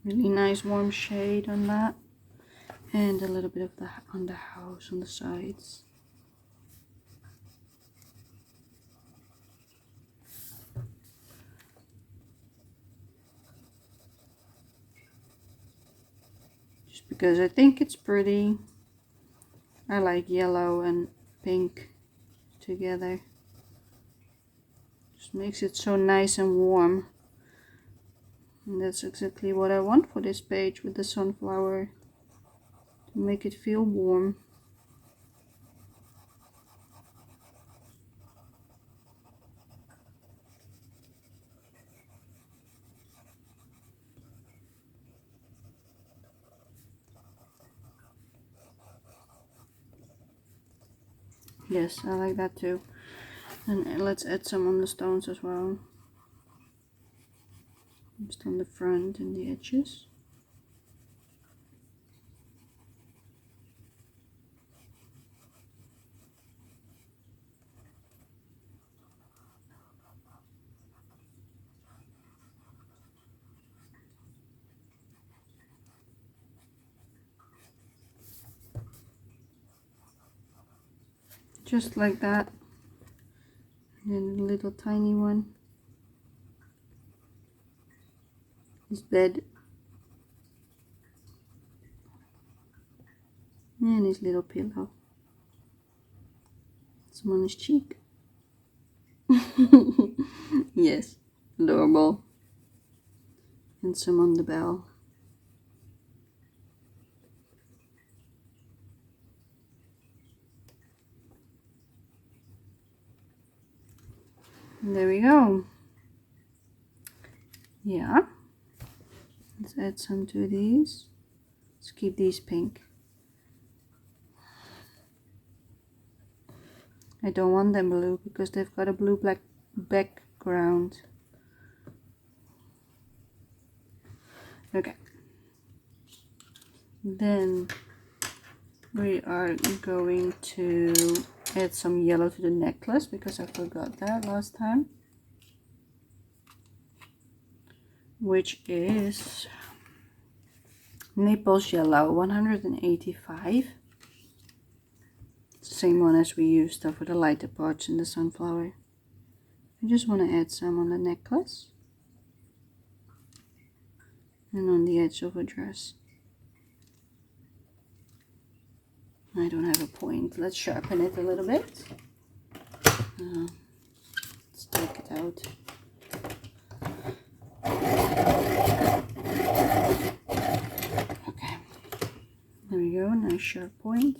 Really nice warm shade on that. And a little bit of that on the house on the sides. Just because I think it's pretty. I like yellow and pink together. Just makes it so nice and warm. And that's exactly what I want for this page with the sunflower. To make it feel warm. Yes, I like that too. And let's add some on the stones as well. Just on the front and the edges. Just like that. And then a little tiny one. His bed. And his little pillow. Some on his cheek. Yes, adorable. And some on the bell. And there we go. Yeah. Let's add some to these. Let's keep these pink. I don't want them blue because they've got a blue black background. Okay. Then we are going to add some yellow to the necklace because I forgot that last time. Which is Naples Yellow 185. Same one as we used for the lighter parts in the sunflower. I just want to add some on the necklace and on the edge of a dress. I don't have a point. Let's sharpen it a little bit. Let's take it out. Okay, there we go, nice sharp point.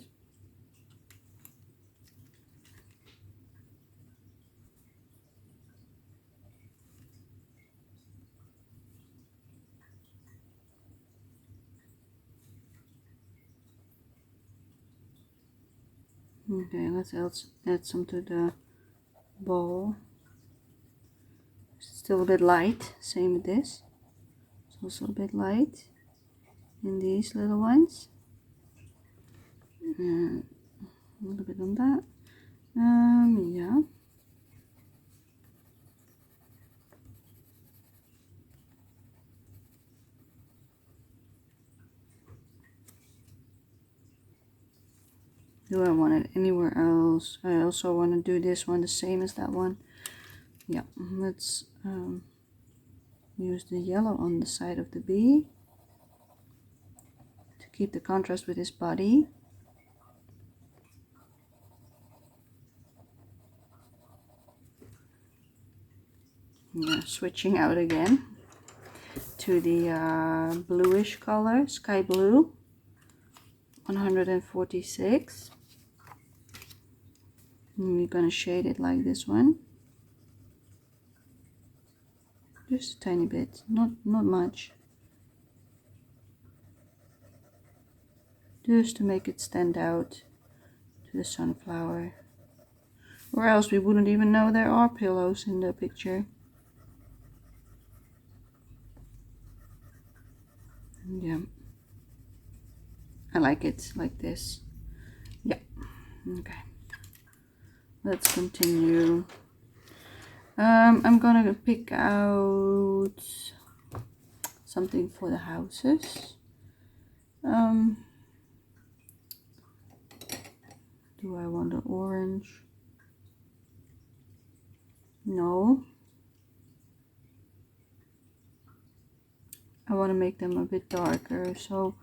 Okay, let's add some to the ball. Still a bit light, same with this. It's also a bit light in these little ones. And a little bit on that. Yeah. Do I want it anywhere else? I also want to do this one the same as that one. Yeah, let's use the yellow on the side of the bee to keep the contrast with his body. Yeah, switching out again to the bluish color, sky blue, 146. And we're gonna shade it like this one, just a tiny bit, not much, just to make it stand out to the sunflower, or else we wouldn't even know there are pillows in the picture. Yeah, I like it like this. Yeah, okay, let's continue. I'm gonna pick out something for the houses. Do I want the orange? No. I want to make them a bit darker, so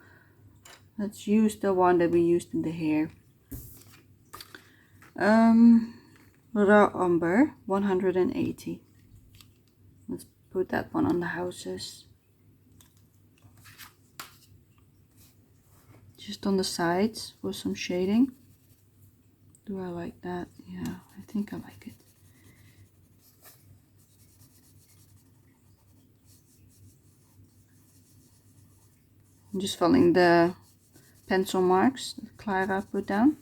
let's use the one that we used in the hair. Raw Umber, 180. Let's put that one on the houses. Just on the sides for some shading. Do I like that? Yeah, I think I like it. I'm just following the pencil marks that Klara put down.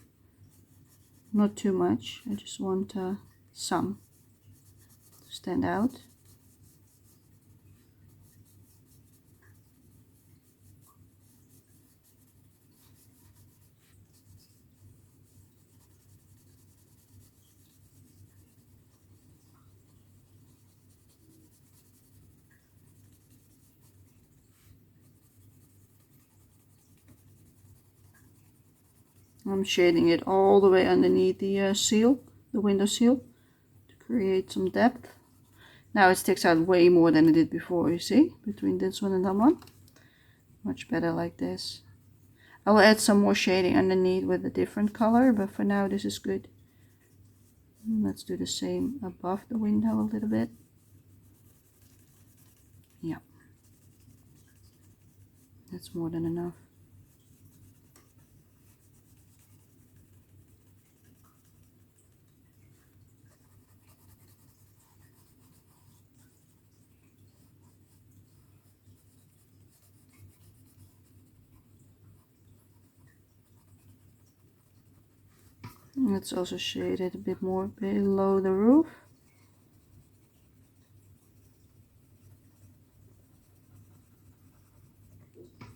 Not too much, I just want some to stand out. I'm shading it all the way underneath the seal, the window seal, to create some depth. Now it sticks out way more than it did before, you see, between this one and that one. Much better like this. I will add some more shading underneath with a different color, but for now this is good. Let's do the same above the window a little bit. Yeah, that's more than enough. Let's also shade it a bit more below the roof.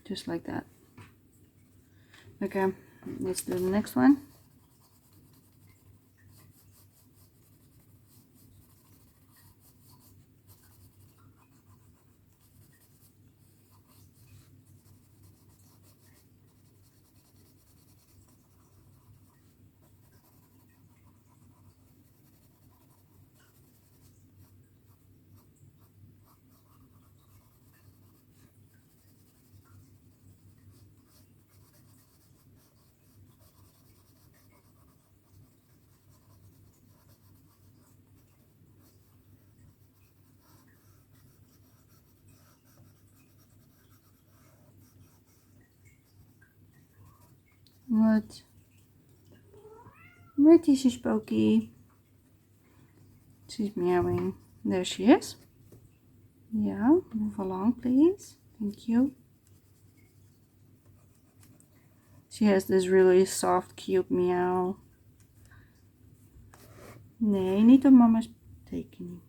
Just like that. Okay, let's do the next one. What? Where is she, Spooky? She's meowing. There she is. Yeah, move along, please. Thank you. She has this really soft, cute meow. Nee, niet op mama's tekening.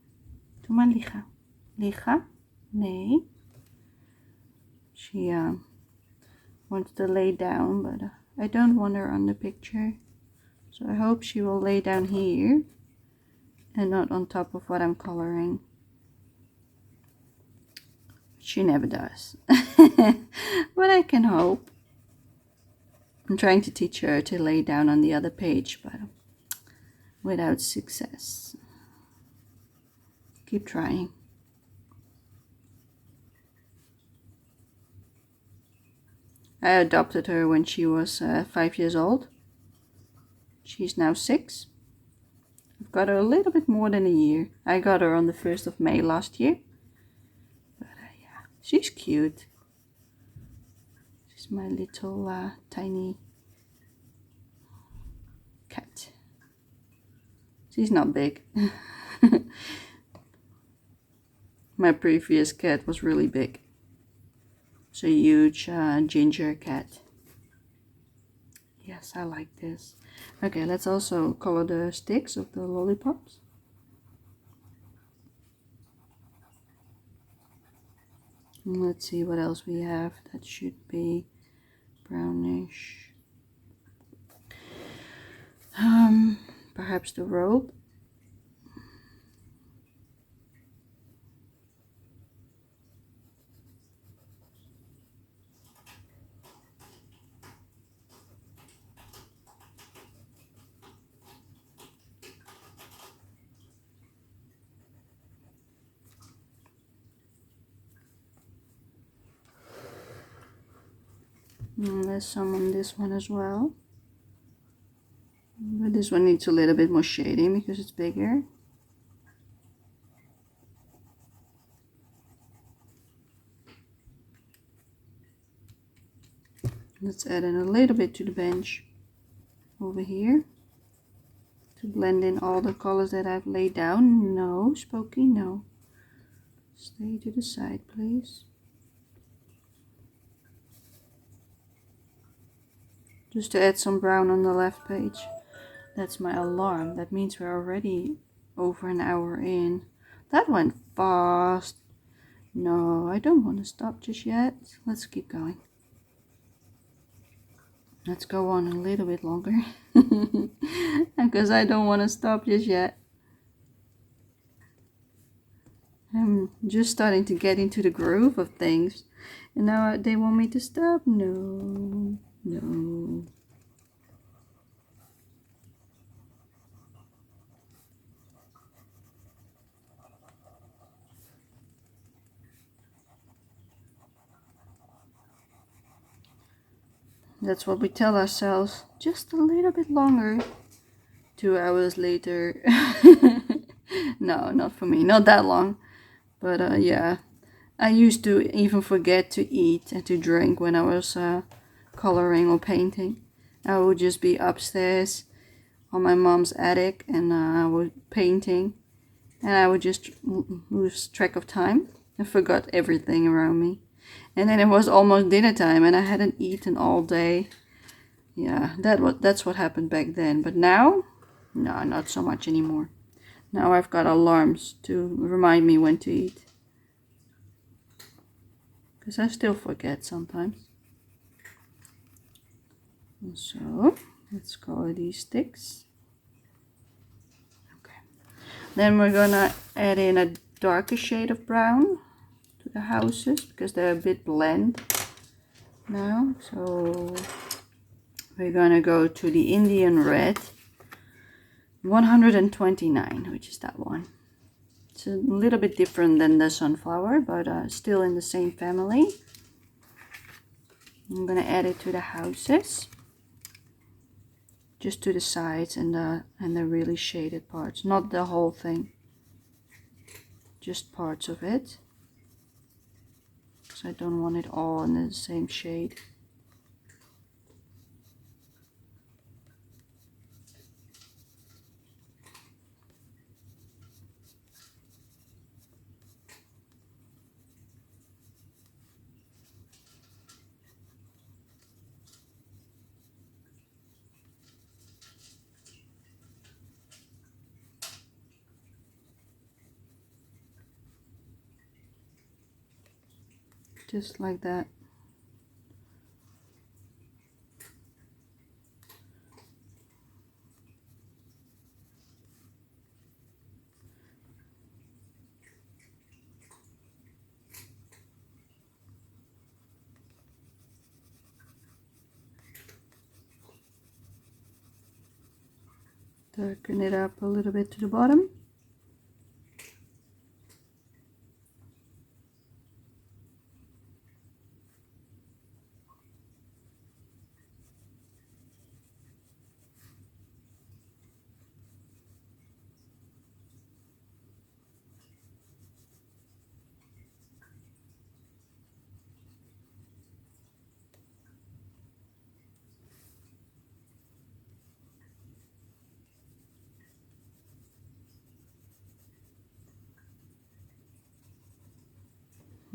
Doe maar liggen. Liggen? Nee. She wants to lay down, but I don't want her on the picture. So I hope she will lay down here and not on top of what I'm coloring. She never does. But I can hope. I'm trying to teach her to lay down on the other page, but without success. Keep trying. I adopted her when she was 5 years old. She's now 6. I've got her a little bit more than a year. I got her on the 1st of May last year. But yeah, she's cute. She's my little tiny cat. She's not big. My previous cat was really big. It's a huge ginger cat. Yes, I like this. Okay, let's also color the sticks of the lollipops. And let's see what else we have. That should be brownish. Perhaps the robe. And there's some on this one as well. But this one needs a little bit more shading because it's bigger. Let's add in a little bit to the bench over here to blend in all the colors that I've laid down. No, Spooky, no. Stay to the side, please. Just to add some brown on the left page. That's my alarm. That means we're already over an hour in. That went fast. No, I don't want to stop just yet. Let's keep going. Let's go on a little bit longer. Because I don't want to stop just yet. I'm just starting to get into the groove of things. And now they want me to stop? No, no. That's what we tell ourselves. Just a little bit longer. 2 hours later. No, not for me. Not that long. But yeah. I used to even forget to eat and to drink when I was coloring or painting. I would just be upstairs on my mom's attic and I was painting. And I would just lose track of time. I forgot everything around me. And then it was almost dinner time and I hadn't eaten all day. Yeah, that's what happened back then. But now, no, not so much anymore. Now I've got alarms to remind me when to eat. Because I still forget sometimes. And so, let's color these sticks. Okay. Then we're gonna add in a darker shade of brown to the houses because they're a bit bland now. So we're gonna go to the Indian red 129, which is that one. It's a little bit different than the sunflower, but still in the same family. I'm gonna add it to the houses, just to the sides and the really shaded parts, not the whole thing, just parts of it, because I don't want it all in the same shade. just like that. Darken it up a little bit to the bottom.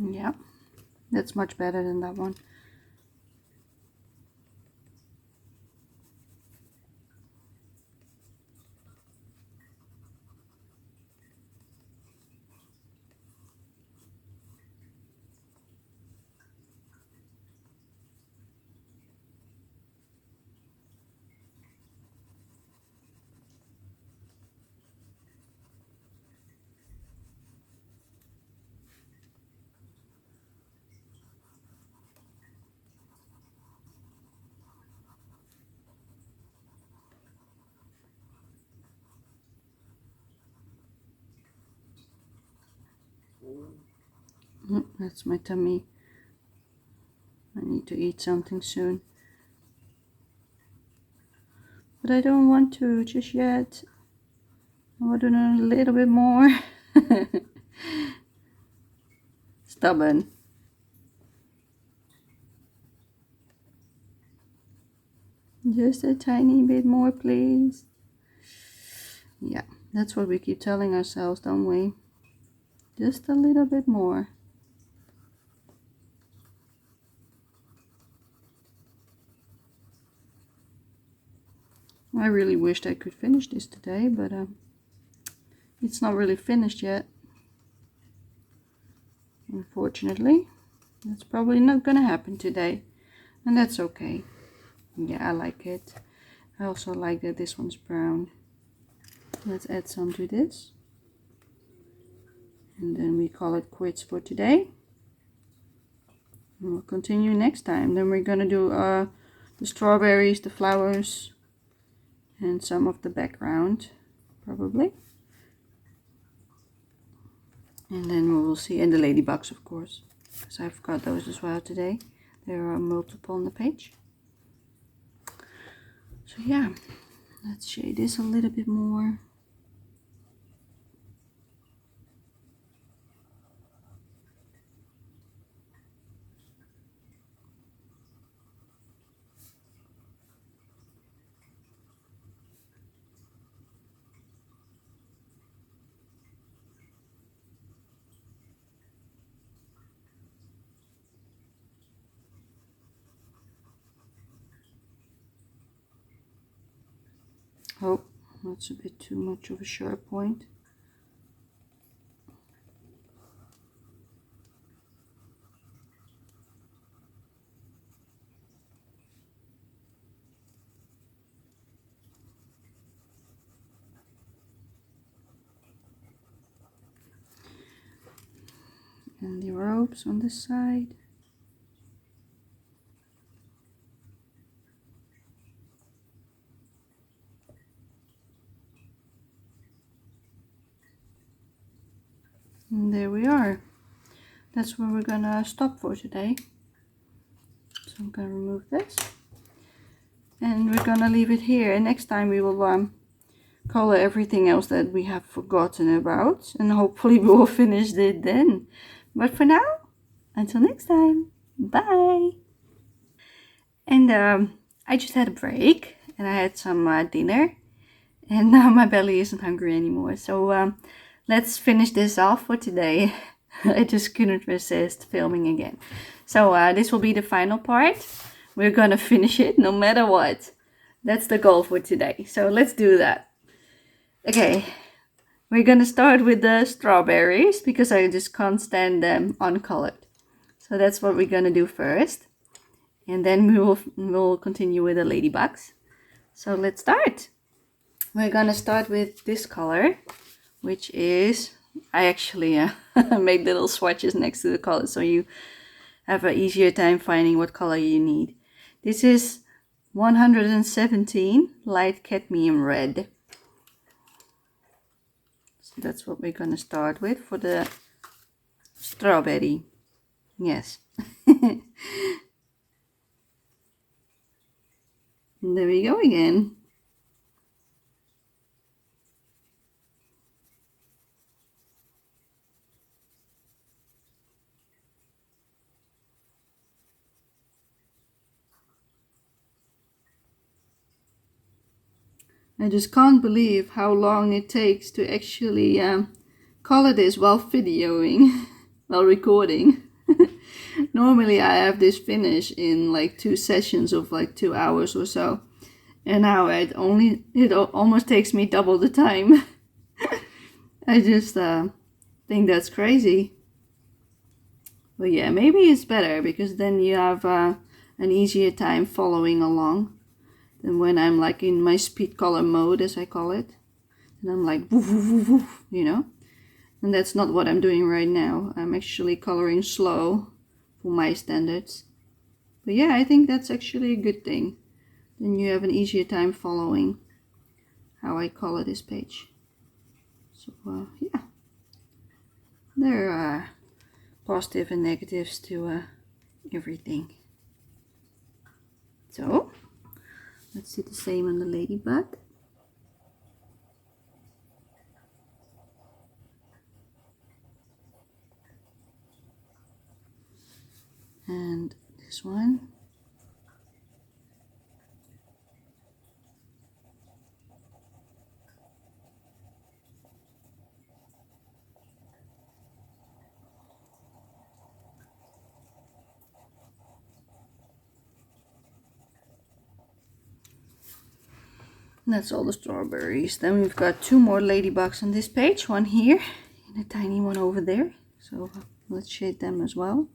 Yeah, that's much better than that one. That's my tummy. I need to eat something soon. But I don't want to just yet. I want to know a little bit more. Stubborn. Just a tiny bit more, please. Yeah, that's what we keep telling ourselves, don't we? Just a little bit more. I really wished I could finish this today, but it's not really finished yet. Unfortunately, that's probably not gonna happen today, and that's okay. Yeah, I like it. I also like that this one's brown. Let's add some to this. And then we call it quits for today. And we'll continue next time. Then we're gonna do the strawberries, the flowers, and some of the background, probably. And then we will see, and the ladybugs, of course, because I've got those as well today. There are multiple on the page. So yeah, let's shade this a little bit more. Oh, that's a bit too much of a sharp point. And the ropes on this side. And there we are. That's where we're gonna stop for today. So I'm gonna remove this. And we're gonna leave it here. And next time we will color everything else that we have forgotten about. And hopefully we will finish it then. But for now, until next time. Bye! And I just had a break. And I had some dinner. And now my belly isn't hungry anymore. So let's finish this off for today. I just couldn't resist filming again. So this will be the final part. We're gonna finish it no matter what. That's the goal for today. So let's do that. Okay, we're gonna start with the strawberries because I just can't stand them uncolored. So that's what we're gonna do first. And then we'll continue with the ladybugs. So let's start. We're gonna start with this color, which is, I actually made little swatches next to the color so you have an easier time finding what color you need. This is 117 light cadmium red. So that's what we're gonna start with for the strawberry. Yes. There we go again. I just can't believe how long it takes to actually color this while videoing, while recording. Normally I have this finish in like 2 sessions of like 2 hours or so. And now it almost takes me double the time. I just think that's crazy. But yeah, maybe it's better because then you have an easier time following along than when I'm like in my speed color mode, as I call it. And I'm like, woof, woof, woof, woof, you know? And that's not what I'm doing right now. I'm actually coloring slow for my standards. But yeah, I think that's actually a good thing. Then you have an easier time following how I color this page. So yeah, there are positive and negatives to everything. So let's do the same on the ladybug. And this one. And that's all the strawberries. Then we've got 2 more ladybugs on this page. One here and a tiny one over there. So let's shade them as well.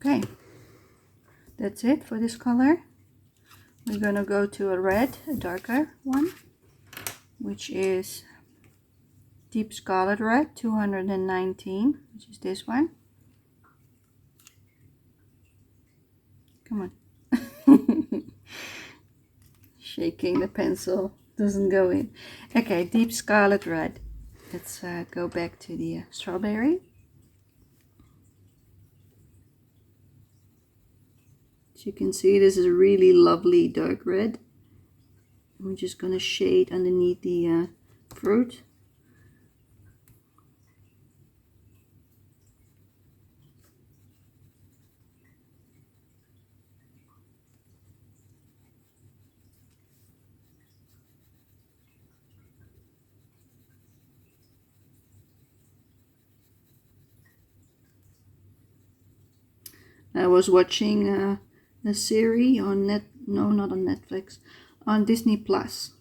Okay, that's it for this color. We're gonna go to a red, a darker one, which is Deep Scarlet Red 219, which is this one. Come on. Shaking the pencil doesn't go in. Okay, Deep Scarlet Red. Let's go back to the strawberry. As you can see, this is a really lovely dark red. We're just gonna shade underneath the fruit. I was watching a series on not on Netflix, on Disney Plus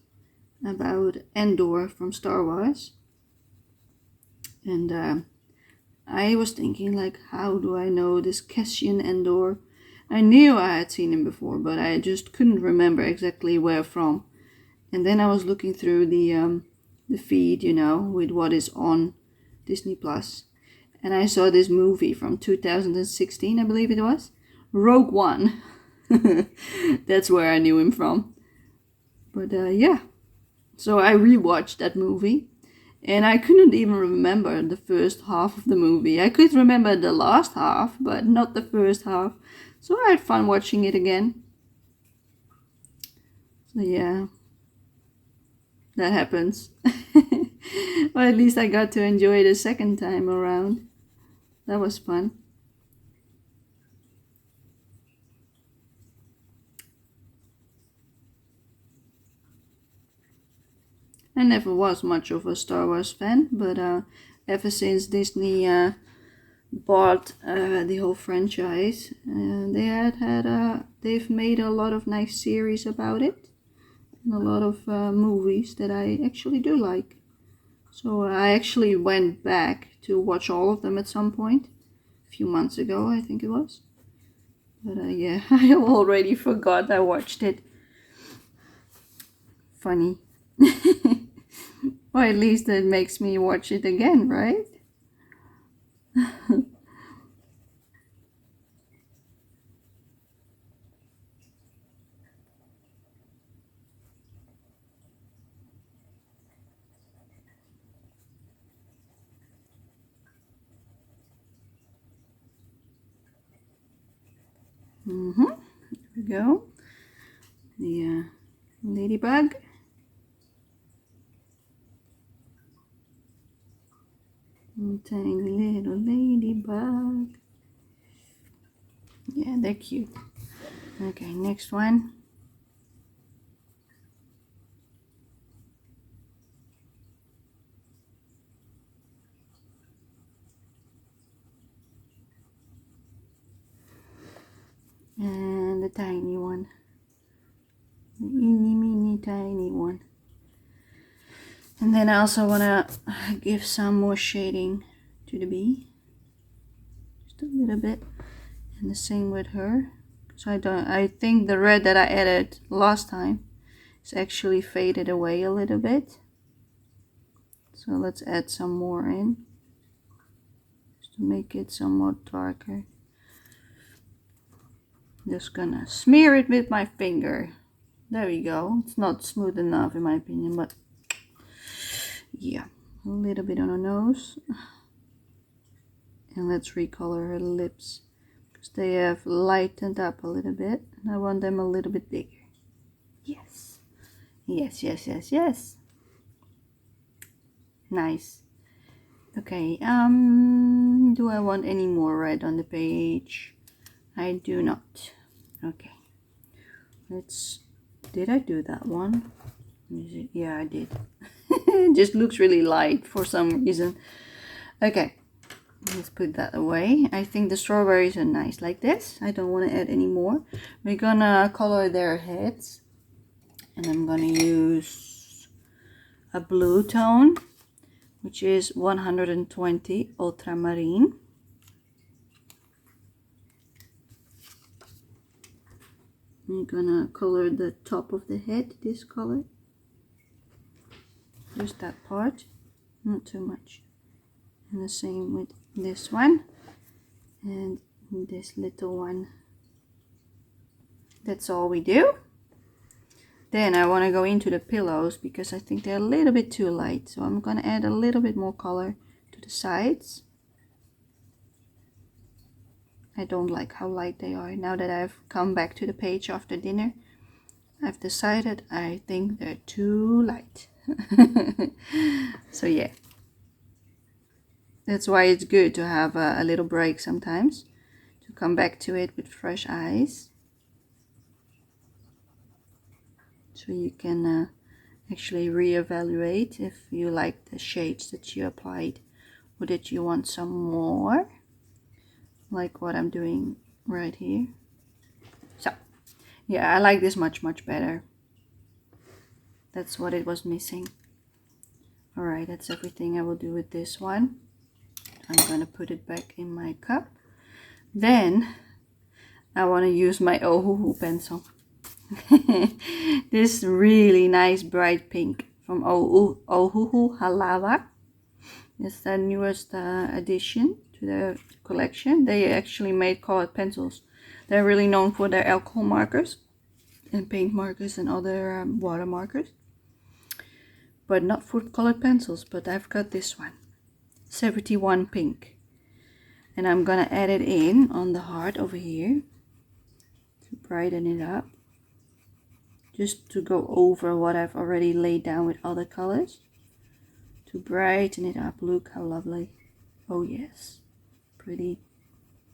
about Endor from Star Wars, and I was thinking like, how do I know this Cassian Endor? I knew I had seen him before, but I just couldn't remember exactly where from. And then I was looking through the feed, you know, with what is on Disney Plus. And I saw this movie from 2016, I believe it was. Rogue One. That's where I knew him from. But yeah. So I rewatched that movie. And I couldn't even remember the first half of the movie. I could remember the last half, but not the first half. So I had fun watching it again. So yeah. That happens. Well, at least I got to enjoy it the second time around. That was fun. I never was much of a Star Wars fan, but ever since Disney bought the whole franchise, they've made a lot of nice series about it, and a lot of movies that I actually do like. So I actually went back to watch all of them at some point, a few months ago, I think it was. But yeah, I already forgot I watched it. Funny. Or at least it makes me watch it again, right? Here we go. The ladybug. Tiny little ladybug. Yeah, they're cute. Okay, next one. And the tiny one. The teeny mini tiny one. And then I also want to give some more shading to the bee. Just a little bit. And the same with her. So I think the red that I added last time is actually faded away a little bit. So let's add some more in, just to make it somewhat darker. Just gonna smear it with my finger. There we go. It's not smooth enough in my opinion, but yeah, a little bit on her nose. And let's recolor her lips, because they have lightened up a little bit, and I want them a little bit bigger. Yes, yes, yes, yes, yes. Nice. Okay, do I want any more red on the page? I do not. Okay, did I do that one? Yeah, I did. It just looks really light for some reason. Okay, let's put that away. I think the strawberries are nice like this. I don't want to add any more. We're gonna color their heads, and I'm gonna use a blue tone, which is 120 ultramarine. I'm gonna color the top of the head this color. Just that part, not too much. And the same with this one and this little one. That's all we do. Then I want to go into the pillows, because I think they're a little bit too light. So I'm gonna add a little bit more color to the sides. I don't like how light they are. Now that I've come back to the page after dinner, I've decided I think they're too light. So yeah, that's why it's good to have a little break sometimes, to come back to it with fresh eyes, so you can actually reevaluate if you like the shades that you applied, or that you want some more, like what I'm doing right here. So yeah, I like this much better. That's what it was missing. Alright, that's everything I will do with this one. I'm gonna put it back in my cup. Then I want to use my Ohuhu pencil. This really nice bright pink from Ohuhu Halava. It's the newest addition to the collection. They actually made colored pencils. They're really known for their alcohol markers and paint markers and other water markers, but not for colored pencils. But I've got this one, 71 pink, and I'm gonna add it in on the heart over here to brighten it up, just to go over what I've already laid down with other colors, to brighten it up. Look how lovely. Oh yes, pretty.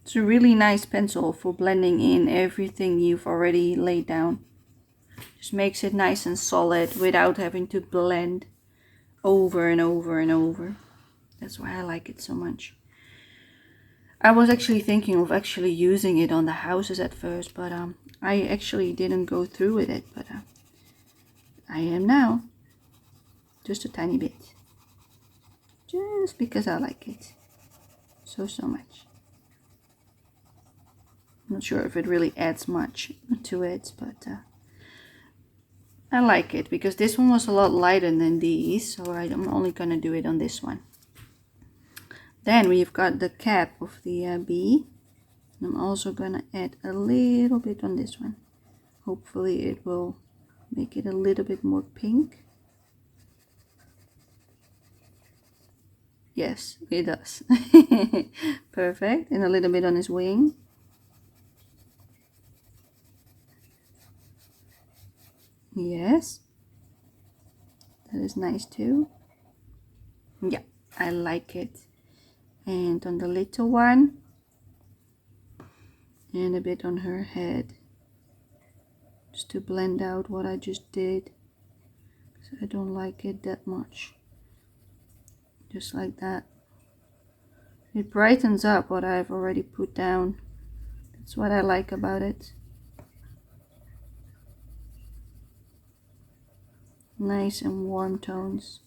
It's a really nice pencil for blending in everything you've already laid down. Just makes it nice and solid without having to blend over and over and over. That's why I like it so much. I was actually thinking of actually using it on the houses at first, but I actually didn't go through with it, but I am now. Just a tiny bit. Just because I like it so much. I'm not sure if it really adds much to it, but I like it because this one was a lot lighter than these, so I'm only gonna do it on this one. Then we've got the cap of the bee. I'm also gonna add a little bit on this one. Hopefully it will make it a little bit more pink. Yes, it does. Perfect. And a little bit on his wing. Yes, that is nice too. Yeah, I like it. And on the little one, and a bit on her head, just to blend out what I just did, because I don't like it that much. Just like that. It brightens up what I've already put down. That's what I like about it. Nice and warm tones.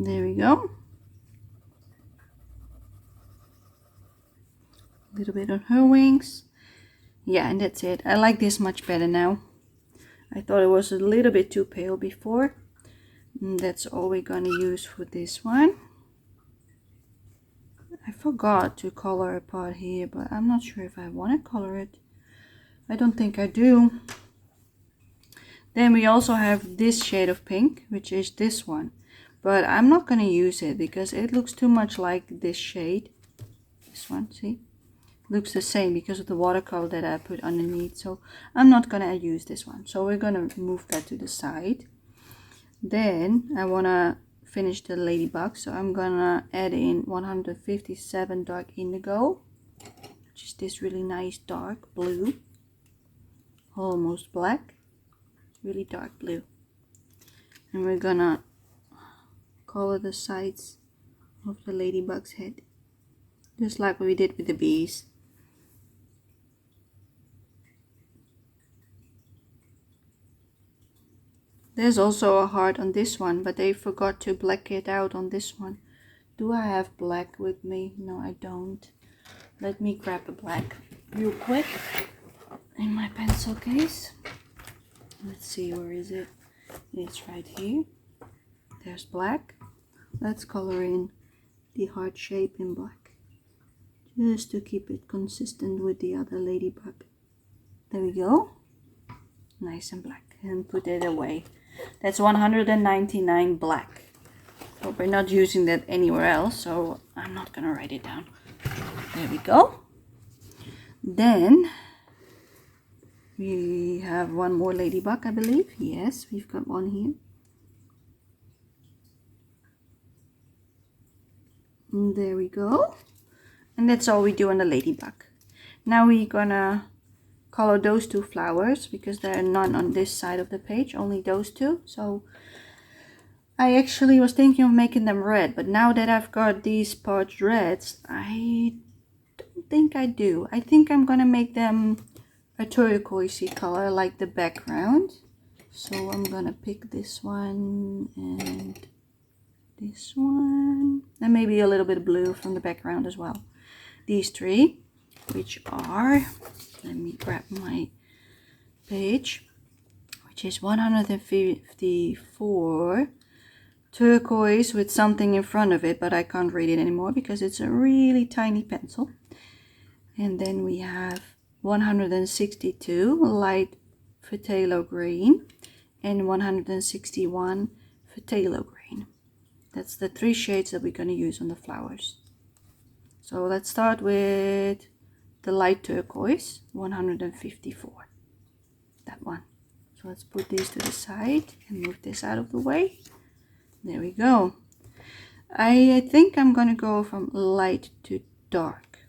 There we go. A little bit on her wings. Yeah, and that's it. I like this much better now. I thought it was a little bit too pale before. And that's all we're gonna use for this one. I forgot to color a part here, but I'm not sure if I want to color it. I don't think I do. Then we also have this shade of pink, which is this one. But I'm not going to use it because it looks too much like this shade. This one, see? Looks the same because of the watercolor that I put underneath. So I'm not going to use this one. So we're going to move that to the side. Then I want to finish the ladybug. So I'm going to add in 157 dark indigo, which is this really nice dark blue. Almost black. Really dark blue. And we're going to color the sides of the ladybug's head, just like we did with the bees. There's also a heart on this one, but they forgot to black it out on this one. Do I have black with me? No, I don't. Let me grab a black real quick in my pencil case. Let's see, where is it? It's right here. There's black. Let's color in the heart shape in black, just to keep it consistent with the other ladybug. There we go. Nice and black. And put it away. That's 199 black. So we're not using that anywhere else, so I'm not gonna write it down. There we go. Then we have one more ladybug, I believe. Yes, we've got one here. And there we go. And that's all we do on the ladybug. Now we're gonna color those two flowers because there are none on this side of the page, only those two. So I actually was thinking of making them red, but now that I've got these parts reds, I don't think I do. I think I'm gonna make them a turquoisey color like the background. So I'm gonna pick this one and this one, and maybe a little bit of blue from the background as well. These three, which are, let me grab my page, which is 154 turquoise with something in front of it, but I can't read it anymore because it's a really tiny pencil. And then we have 162 light phthalo green and 161 phthalo green. That's the three shades that we're going to use on the flowers. So let's start with the light turquoise, 154. that one. So let's put these to the side and move this out of the way. There we go. I think I'm gonna go from light to dark,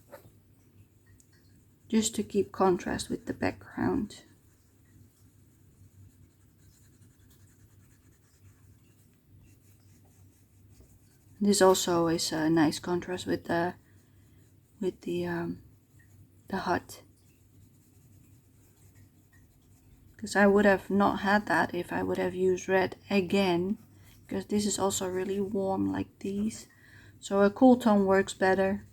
just to keep contrast with the background. This also is a nice contrast with the hut, because I would have not had that if I would have used red again, because this is also really warm like these, so a cool tone works better.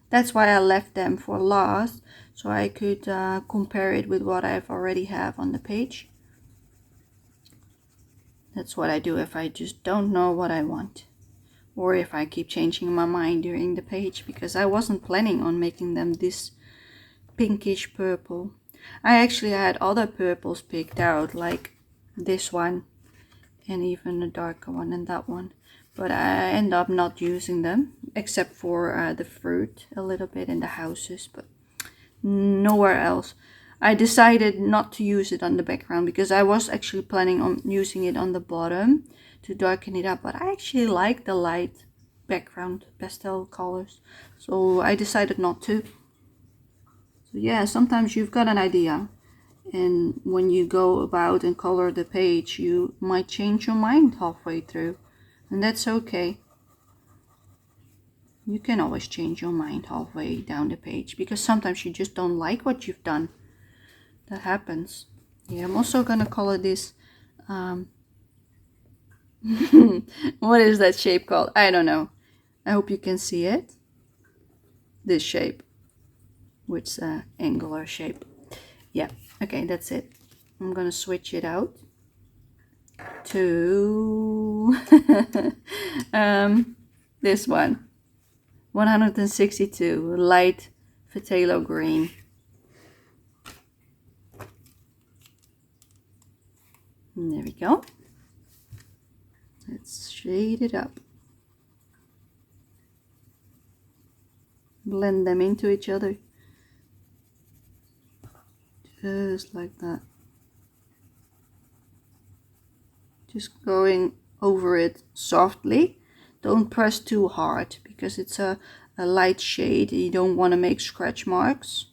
That's why I left them for last, so I could compare it with what I've already have on the page. That's what I do if I just don't know what I want, or if I keep changing my mind during the page, because I wasn't planning on making them this pinkish purple. I actually had other purples picked out, like this one and even a darker one and that one, but I end up not using them, except for the fruit a little bit in the houses, but nowhere else. I decided not to use it on the background because I was actually planning on using it on the bottom to darken it up, but I actually like the light background pastel colors, so I decided not to. So yeah, sometimes you've got an idea, and when you go about and color the page, you might change your mind halfway through, and that's okay. You can always change your mind halfway down the page, because sometimes you just don't like what you've done. That happens. Yeah, I'm also gonna color this what is that shape called? I don't know. I hope you can see it. This shape, which angular shape. Yeah, okay, that's it. I'm gonna switch it out to this one, 162 light phthalo green. And there we go. Let's shade it up, blend them into each other, just like that. Just going over it softly. Don't press too hard, because it's a light shade. You don't want to make scratch marks,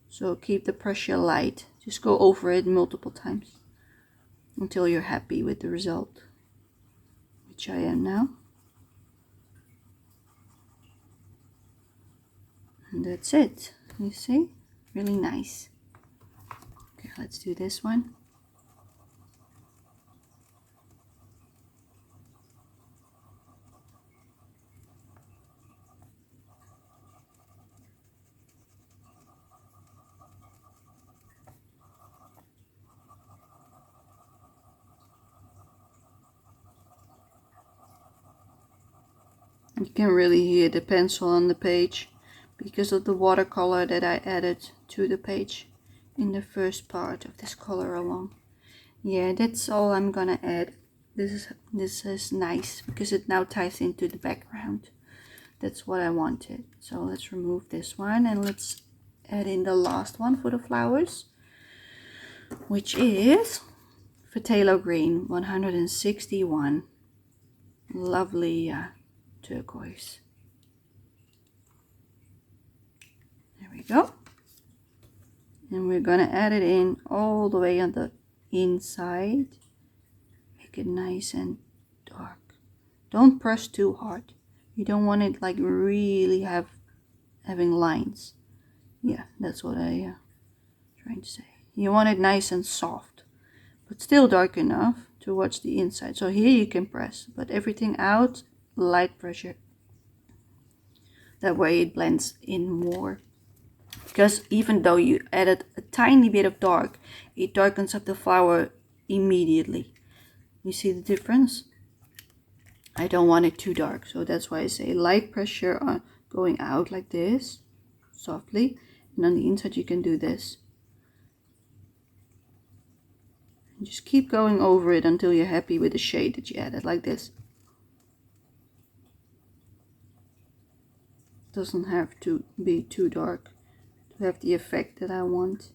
so keep the pressure light. Just go over it multiple times until you're happy with the result, which I am now. And that's it. You see? Really nice. Okay, let's do this one. You can really hear the pencil on the page because of the watercolor that I added to the page in the first part of this color along. Yeah, that's all I'm gonna add. This is nice because it now ties into the background. That's what I wanted. So let's remove this one and let's add in the last one for the flowers, which is phthalo green 161. Lovely turquoise. There we go. And we're gonna add it in all the way on the inside. Make it nice and dark. Don't press too hard. You don't want it like really having lines. Yeah, that's what I trying to say. You want it nice and soft, but still dark enough towards the inside. So here you can press, but everything out, light pressure. That way it blends in more. Because even though you added a tiny bit of dark, it darkens up the flower immediately. You see the difference? I don't want it too dark, so that's why I say light pressure on going out like this, softly, and on the inside you can do this. And just keep going over it until you're happy with the shade that you added, like this. Doesn't have to be too dark to have the effect that I want.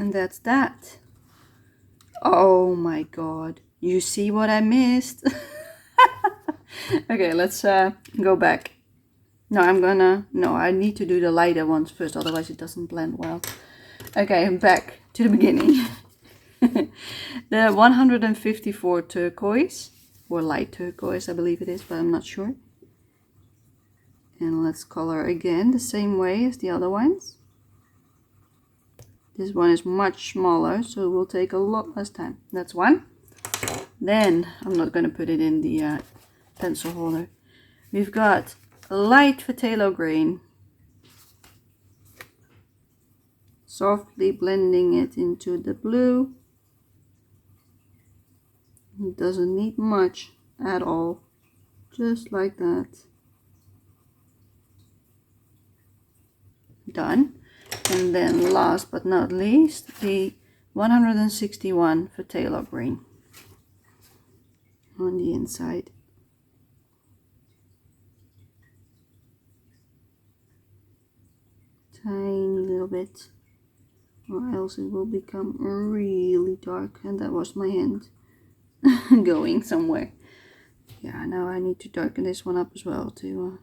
And that's that. Oh my god, you see what I missed? Okay, let's go back. No, I need to do the lighter ones first, otherwise it doesn't blend well. Okay, I'm back to the beginning. The 154 turquoise, or light turquoise I believe it is, but I'm not sure. And let's color again the same way as the other ones. This one is much smaller, so it will take a lot less time. That's one. Then, I'm not going to put it in the pencil holder. We've got light phthalo green. Softly blending it into the blue. It doesn't need much at all. Just like that. Done. And then last but not least, the 161 phthalo green on the inside. Tiny little bit, or else it will become really dark. And that was my hand going somewhere. Yeah, now I need to darken this one up as well to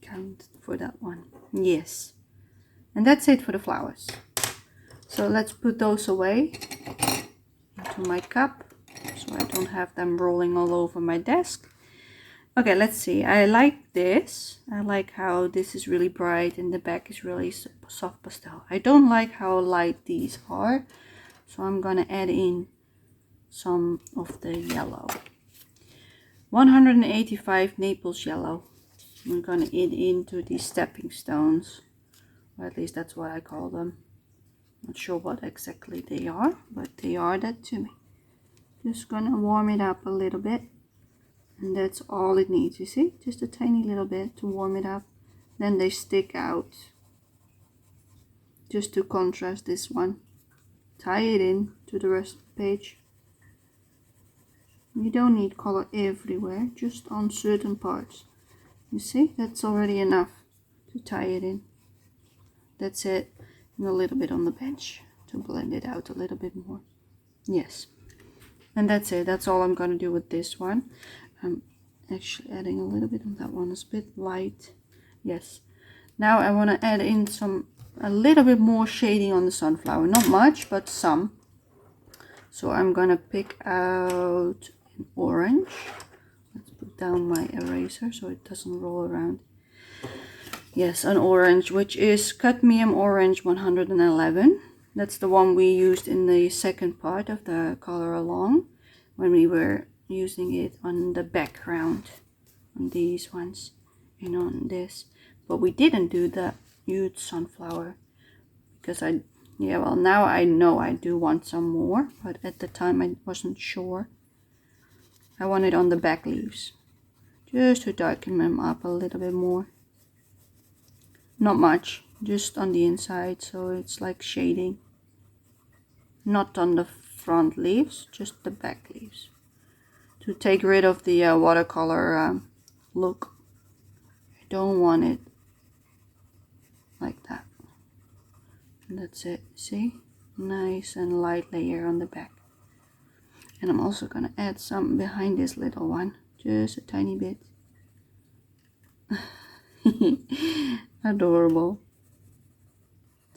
count for that one. Yes, and that's it for the flowers. So let's put those away into my cup so I don't have them rolling all over my desk. Okay, let's see. I like this. I like how this is really bright and the back is really soft pastel. I don't like how light these are, so I'm gonna add in some of the yellow. 185 Naples yellow. I'm gonna add into these stepping stones, or at least that's what I call them. Not sure what exactly they are, but they are that to me. Just gonna warm it up a little bit, and that's all it needs. You see, just a tiny little bit to warm it up. Then they stick out, just to contrast this one. Tie it in to the rest of the page. You don't need color everywhere, just on certain parts. You see, that's already enough to tie it in. That's it. And a little bit on the bench to blend it out a little bit more. Yes. And that's it. That's all I'm going to do with this one. I'm actually adding a little bit on that one. It's a bit light. Yes. Now I want to add in a little bit more shading on the sunflower. Not much, but some. So I'm going to pick out an orange. Let's put down my eraser so it doesn't roll around. Yes, an orange, which is cadmium orange 111. That's the one we used in the second part of the color along, when we were using it on the background, on these ones and on this. But we didn't do the huge sunflower because now I know I do want some more, but at the time I wasn't sure. I want it on the back leaves, just to darken them up a little bit more. Not much, just on the inside, so it's like shading. Not on the front leaves, just the back leaves. To take rid of the watercolor look. I don't want it like that. And that's it, see? Nice and light layer on the back. And I'm also gonna add some behind this little one, just a tiny bit. Adorable.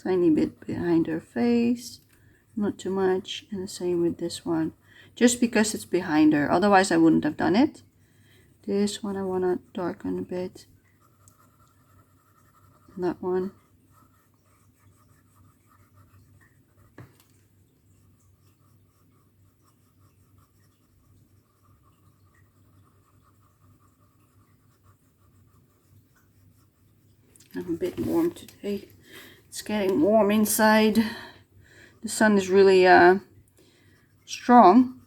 Tiny bit behind her face, not too much, and the same with this one, just because it's behind her, otherwise I wouldn't have done it. This one I want to darken a bit. That one. I'm a bit warm today. It's getting warm inside. The sun is really strong.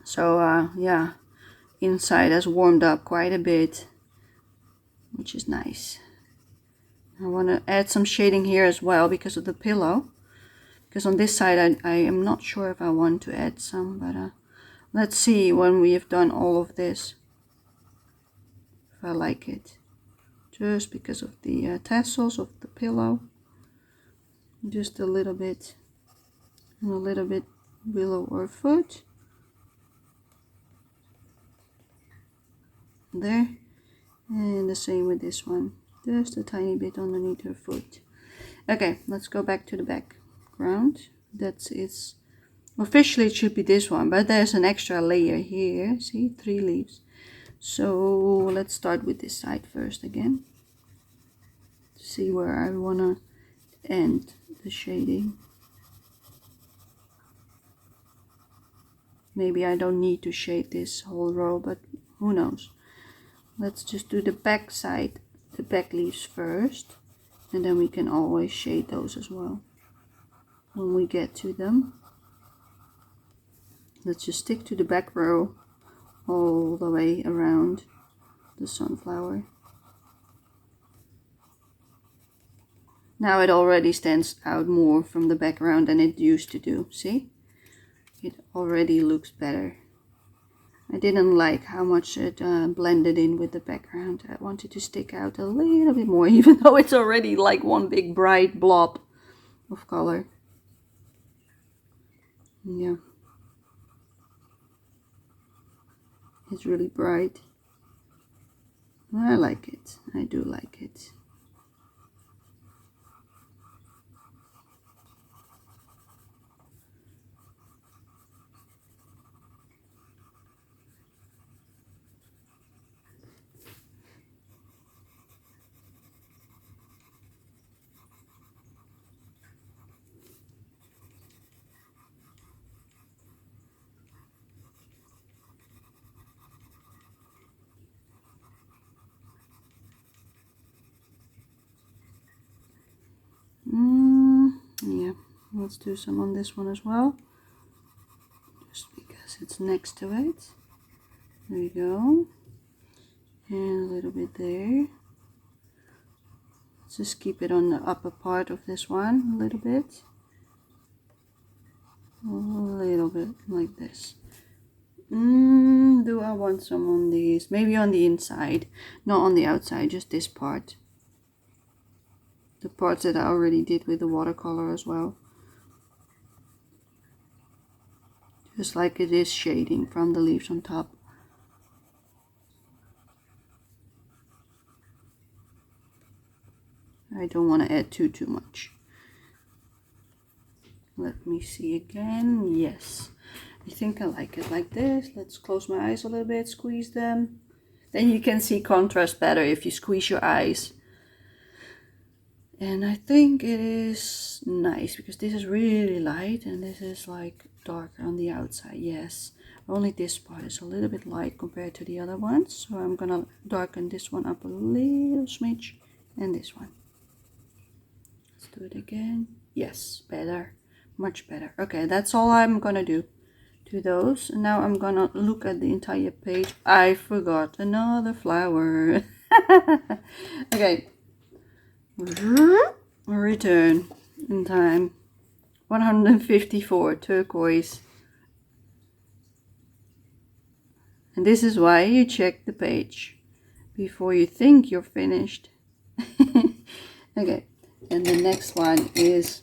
So yeah, inside has warmed up quite a bit, which is nice. I want to add some shading here as well because of the pillow. Because on this side I am not sure if I want to add some, but let's see when we have done all of this if I like it. Just because of the tassels of the pillow. just a little bit and a little bit below our foot. There. And the same with this one. Just a tiny bit underneath her foot. Okay, let's go back to the background. That's it. Officially it should be this one, but there's an extra layer here. See, 3 leaves. So let's start with this side first again. See where I wanna end the shading. Maybe I don't need to shade this whole row, but who knows. Let's just do the back side, the back leaves first, and then we can always shade those as well when we get to them. Let's just stick to the back row all the way around the sunflower. Now it already stands out more from the background than it used to do. See? It already looks better. I didn't like how much it blended in with the background. I wanted to stick out a little bit more, even though it's already like one big bright blob of color. Yeah. It's really bright. I like it. I do like it. Yeah, let's do some on this one as well, just because it's next to it. There we go, and a little bit there. Let's just keep it on the upper part of this one a little bit, like this. Do I want some on these? Maybe on the inside, not on the outside, just this part. The parts that I already did with the watercolor as well. Just like it is shading from the leaves on top. I don't want to add too much. Let me see again. Yes, I think I like it like this. Let's close my eyes a little bit, squeeze them. Then you can see contrast better if you squeeze your eyes. And I think it is nice because this is really light and this is like darker on the outside. Yes, only this part is a little bit light compared to the other ones. So I'm gonna darken this one up a little smidge and this one. Let's do it again. Yes, better, much better. Okay, that's all I'm gonna do to those. And now I'm gonna look at the entire page. I forgot another flower. Okay. Return in time. 154 turquoise. And this is why you check the page before you think you're finished. Okay, and the next one is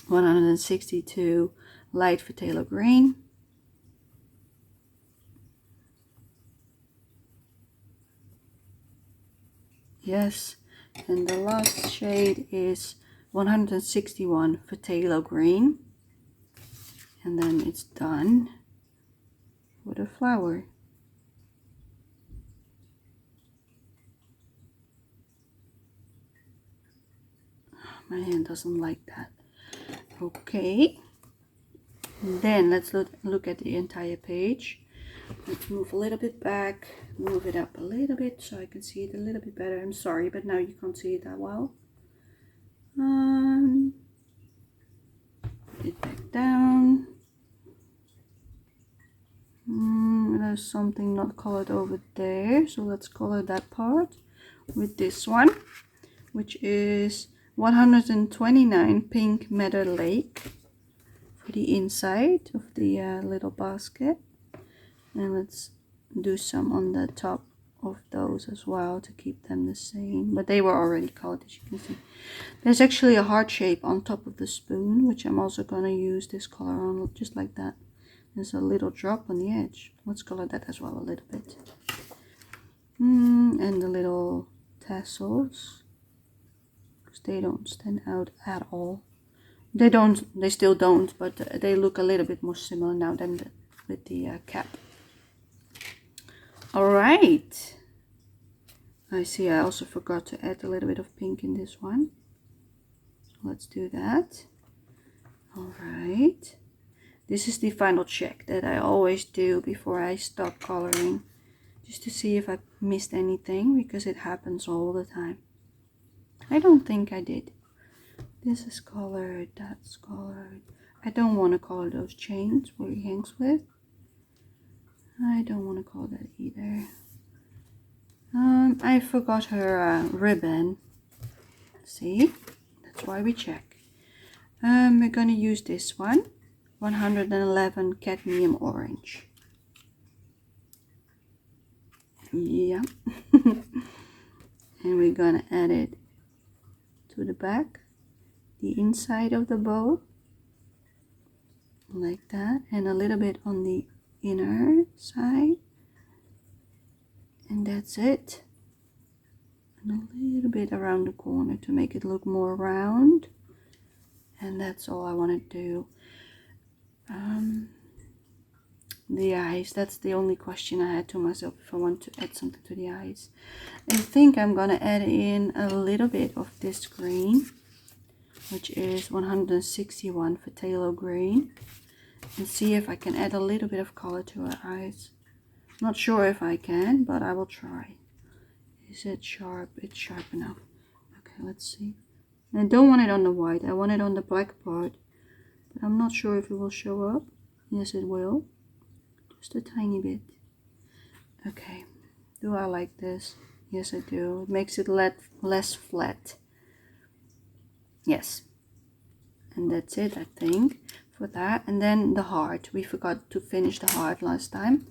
162 light phthalo green. Yes. And the last shade is 161 phthalo green, and then it's done with a flower. My hand doesn't like that. Okay, then let's look at the entire page. Let's move a little bit back, move it up a little bit so I can see it a little bit better. I'm sorry, but now you can't see it that well. Put it back down. There's something not colored over there, so let's color that part with this one, which is 129 pink Meadow Lake for the inside of the little basket. And let's do some on the top of those as well to keep them the same, but they were already colored, as you can see. There's actually a heart shape on top of the spoon, which I'm also going to use this color on, just like that. There's a little drop on the edge. Let's color that as well a little bit. And the little tassels, because they don't stand out at all. They still don't, but they look a little bit more similar now than with the cap. Alright. I see I also forgot to add a little bit of pink in this one. Let's do that. Alright. This is the final check that I always do before I stop coloring. Just to see if I missed anything, because it happens all the time. I don't think I did. This is colored, that's colored. I don't want to color those chains where he hangs with. I don't want to color that either. I forgot her ribbon. See? That's why we check. We're going to use this one. 111 cadmium orange. Yeah. And we're going to add it to the back, the inside of the bow, like that, and a little bit on the inner side, and that's it. And a little bit around the corner to make it look more round, and that's all I want to do. The eyes, that's the only question I had to myself, if I want to add something to the eyes. I think I'm gonna add in a little bit of this green, which is 161 for phthalo green, and see if I can add a little bit of color to her eyes. Not sure if I can, but I will try. Is it sharp? It's sharp enough. Okay, let's see. I don't want it on the white, I want it on the black part, but I'm not sure if it will show up. Yes, it will. Just a tiny bit. Okay, do I like this? Yes, I do. It makes it less flat. Yes, and that's it, I think, for that. And then the heart, we forgot to finish the heart last time,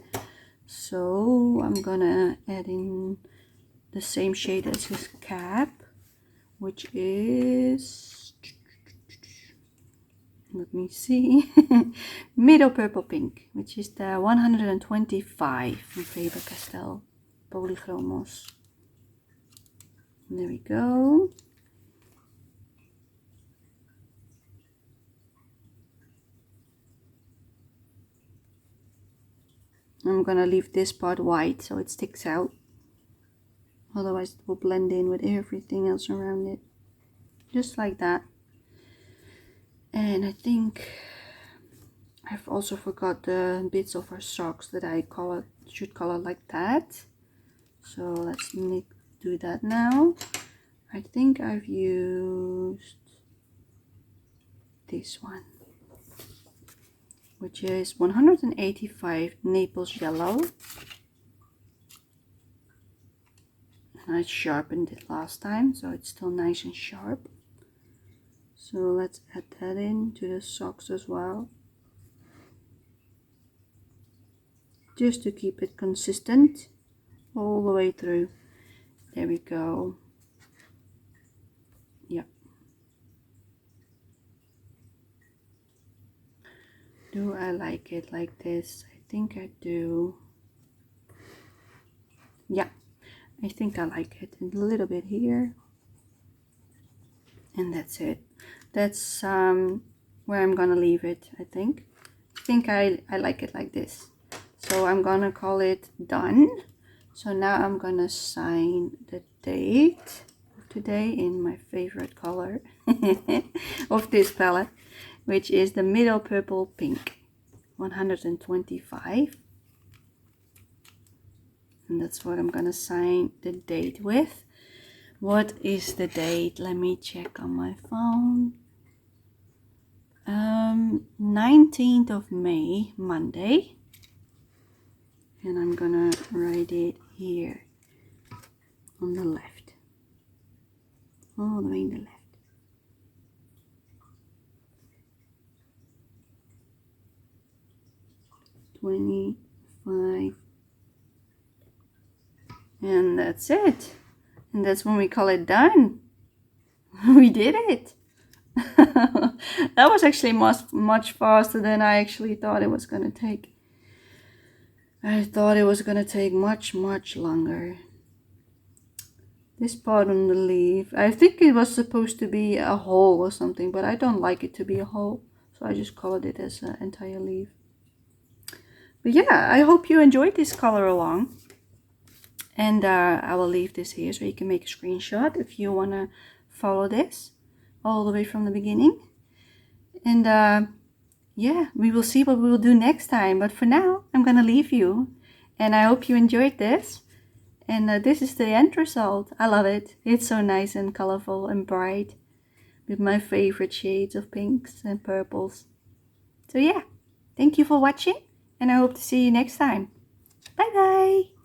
so I'm gonna add in the same shade as his cap, which is, let me see, middle purple pink, which is the 125 from Faber-Castell Polychromos. There we go. I'm gonna leave this part white so it sticks out, otherwise it will blend in with everything else around it, just like that. And I think I've also forgot the bits of her socks that I should color like that. So let's do that now. I think I've used this one, which is 185 Naples yellow. And I sharpened it last time, so it's still nice and sharp. So let's add that in to the socks as well, just to keep it consistent all the way through. There we go. Yeah. Do I like it like this? I think I do. Yeah, I think I like it. A little bit here. And that's it. That's where I'm gonna leave it, I think. I like it like this. So I'm gonna call it done. So now I'm gonna sign the date of today in my favorite color of this palette, which is the middle purple pink, 125. And that's what I'm gonna sign the date with. What is the date? Let me check on my phone. 19th of May, Monday. And I'm gonna write it here on the left, all the way in the left. $25 And that's it. And that's when we call it done. We did it. That was actually much faster than I actually thought it was gonna take. I thought it was gonna take much longer. This part on the leaf, I think it was supposed to be a hole or something, but I don't like it to be a hole, so I just colored it as an entire leaf. But yeah, I hope you enjoyed this color along. And I will leave this here so you can make a screenshot if you want to follow this all the way from the beginning. And yeah, we will see what we will do next time. But for now, I'm going to leave you. And I hope you enjoyed this. And this is the end result. I love it. It's so nice and colorful and bright with my favorite shades of pinks and purples. So yeah, thank you for watching. And I hope to see you next time. Bye bye.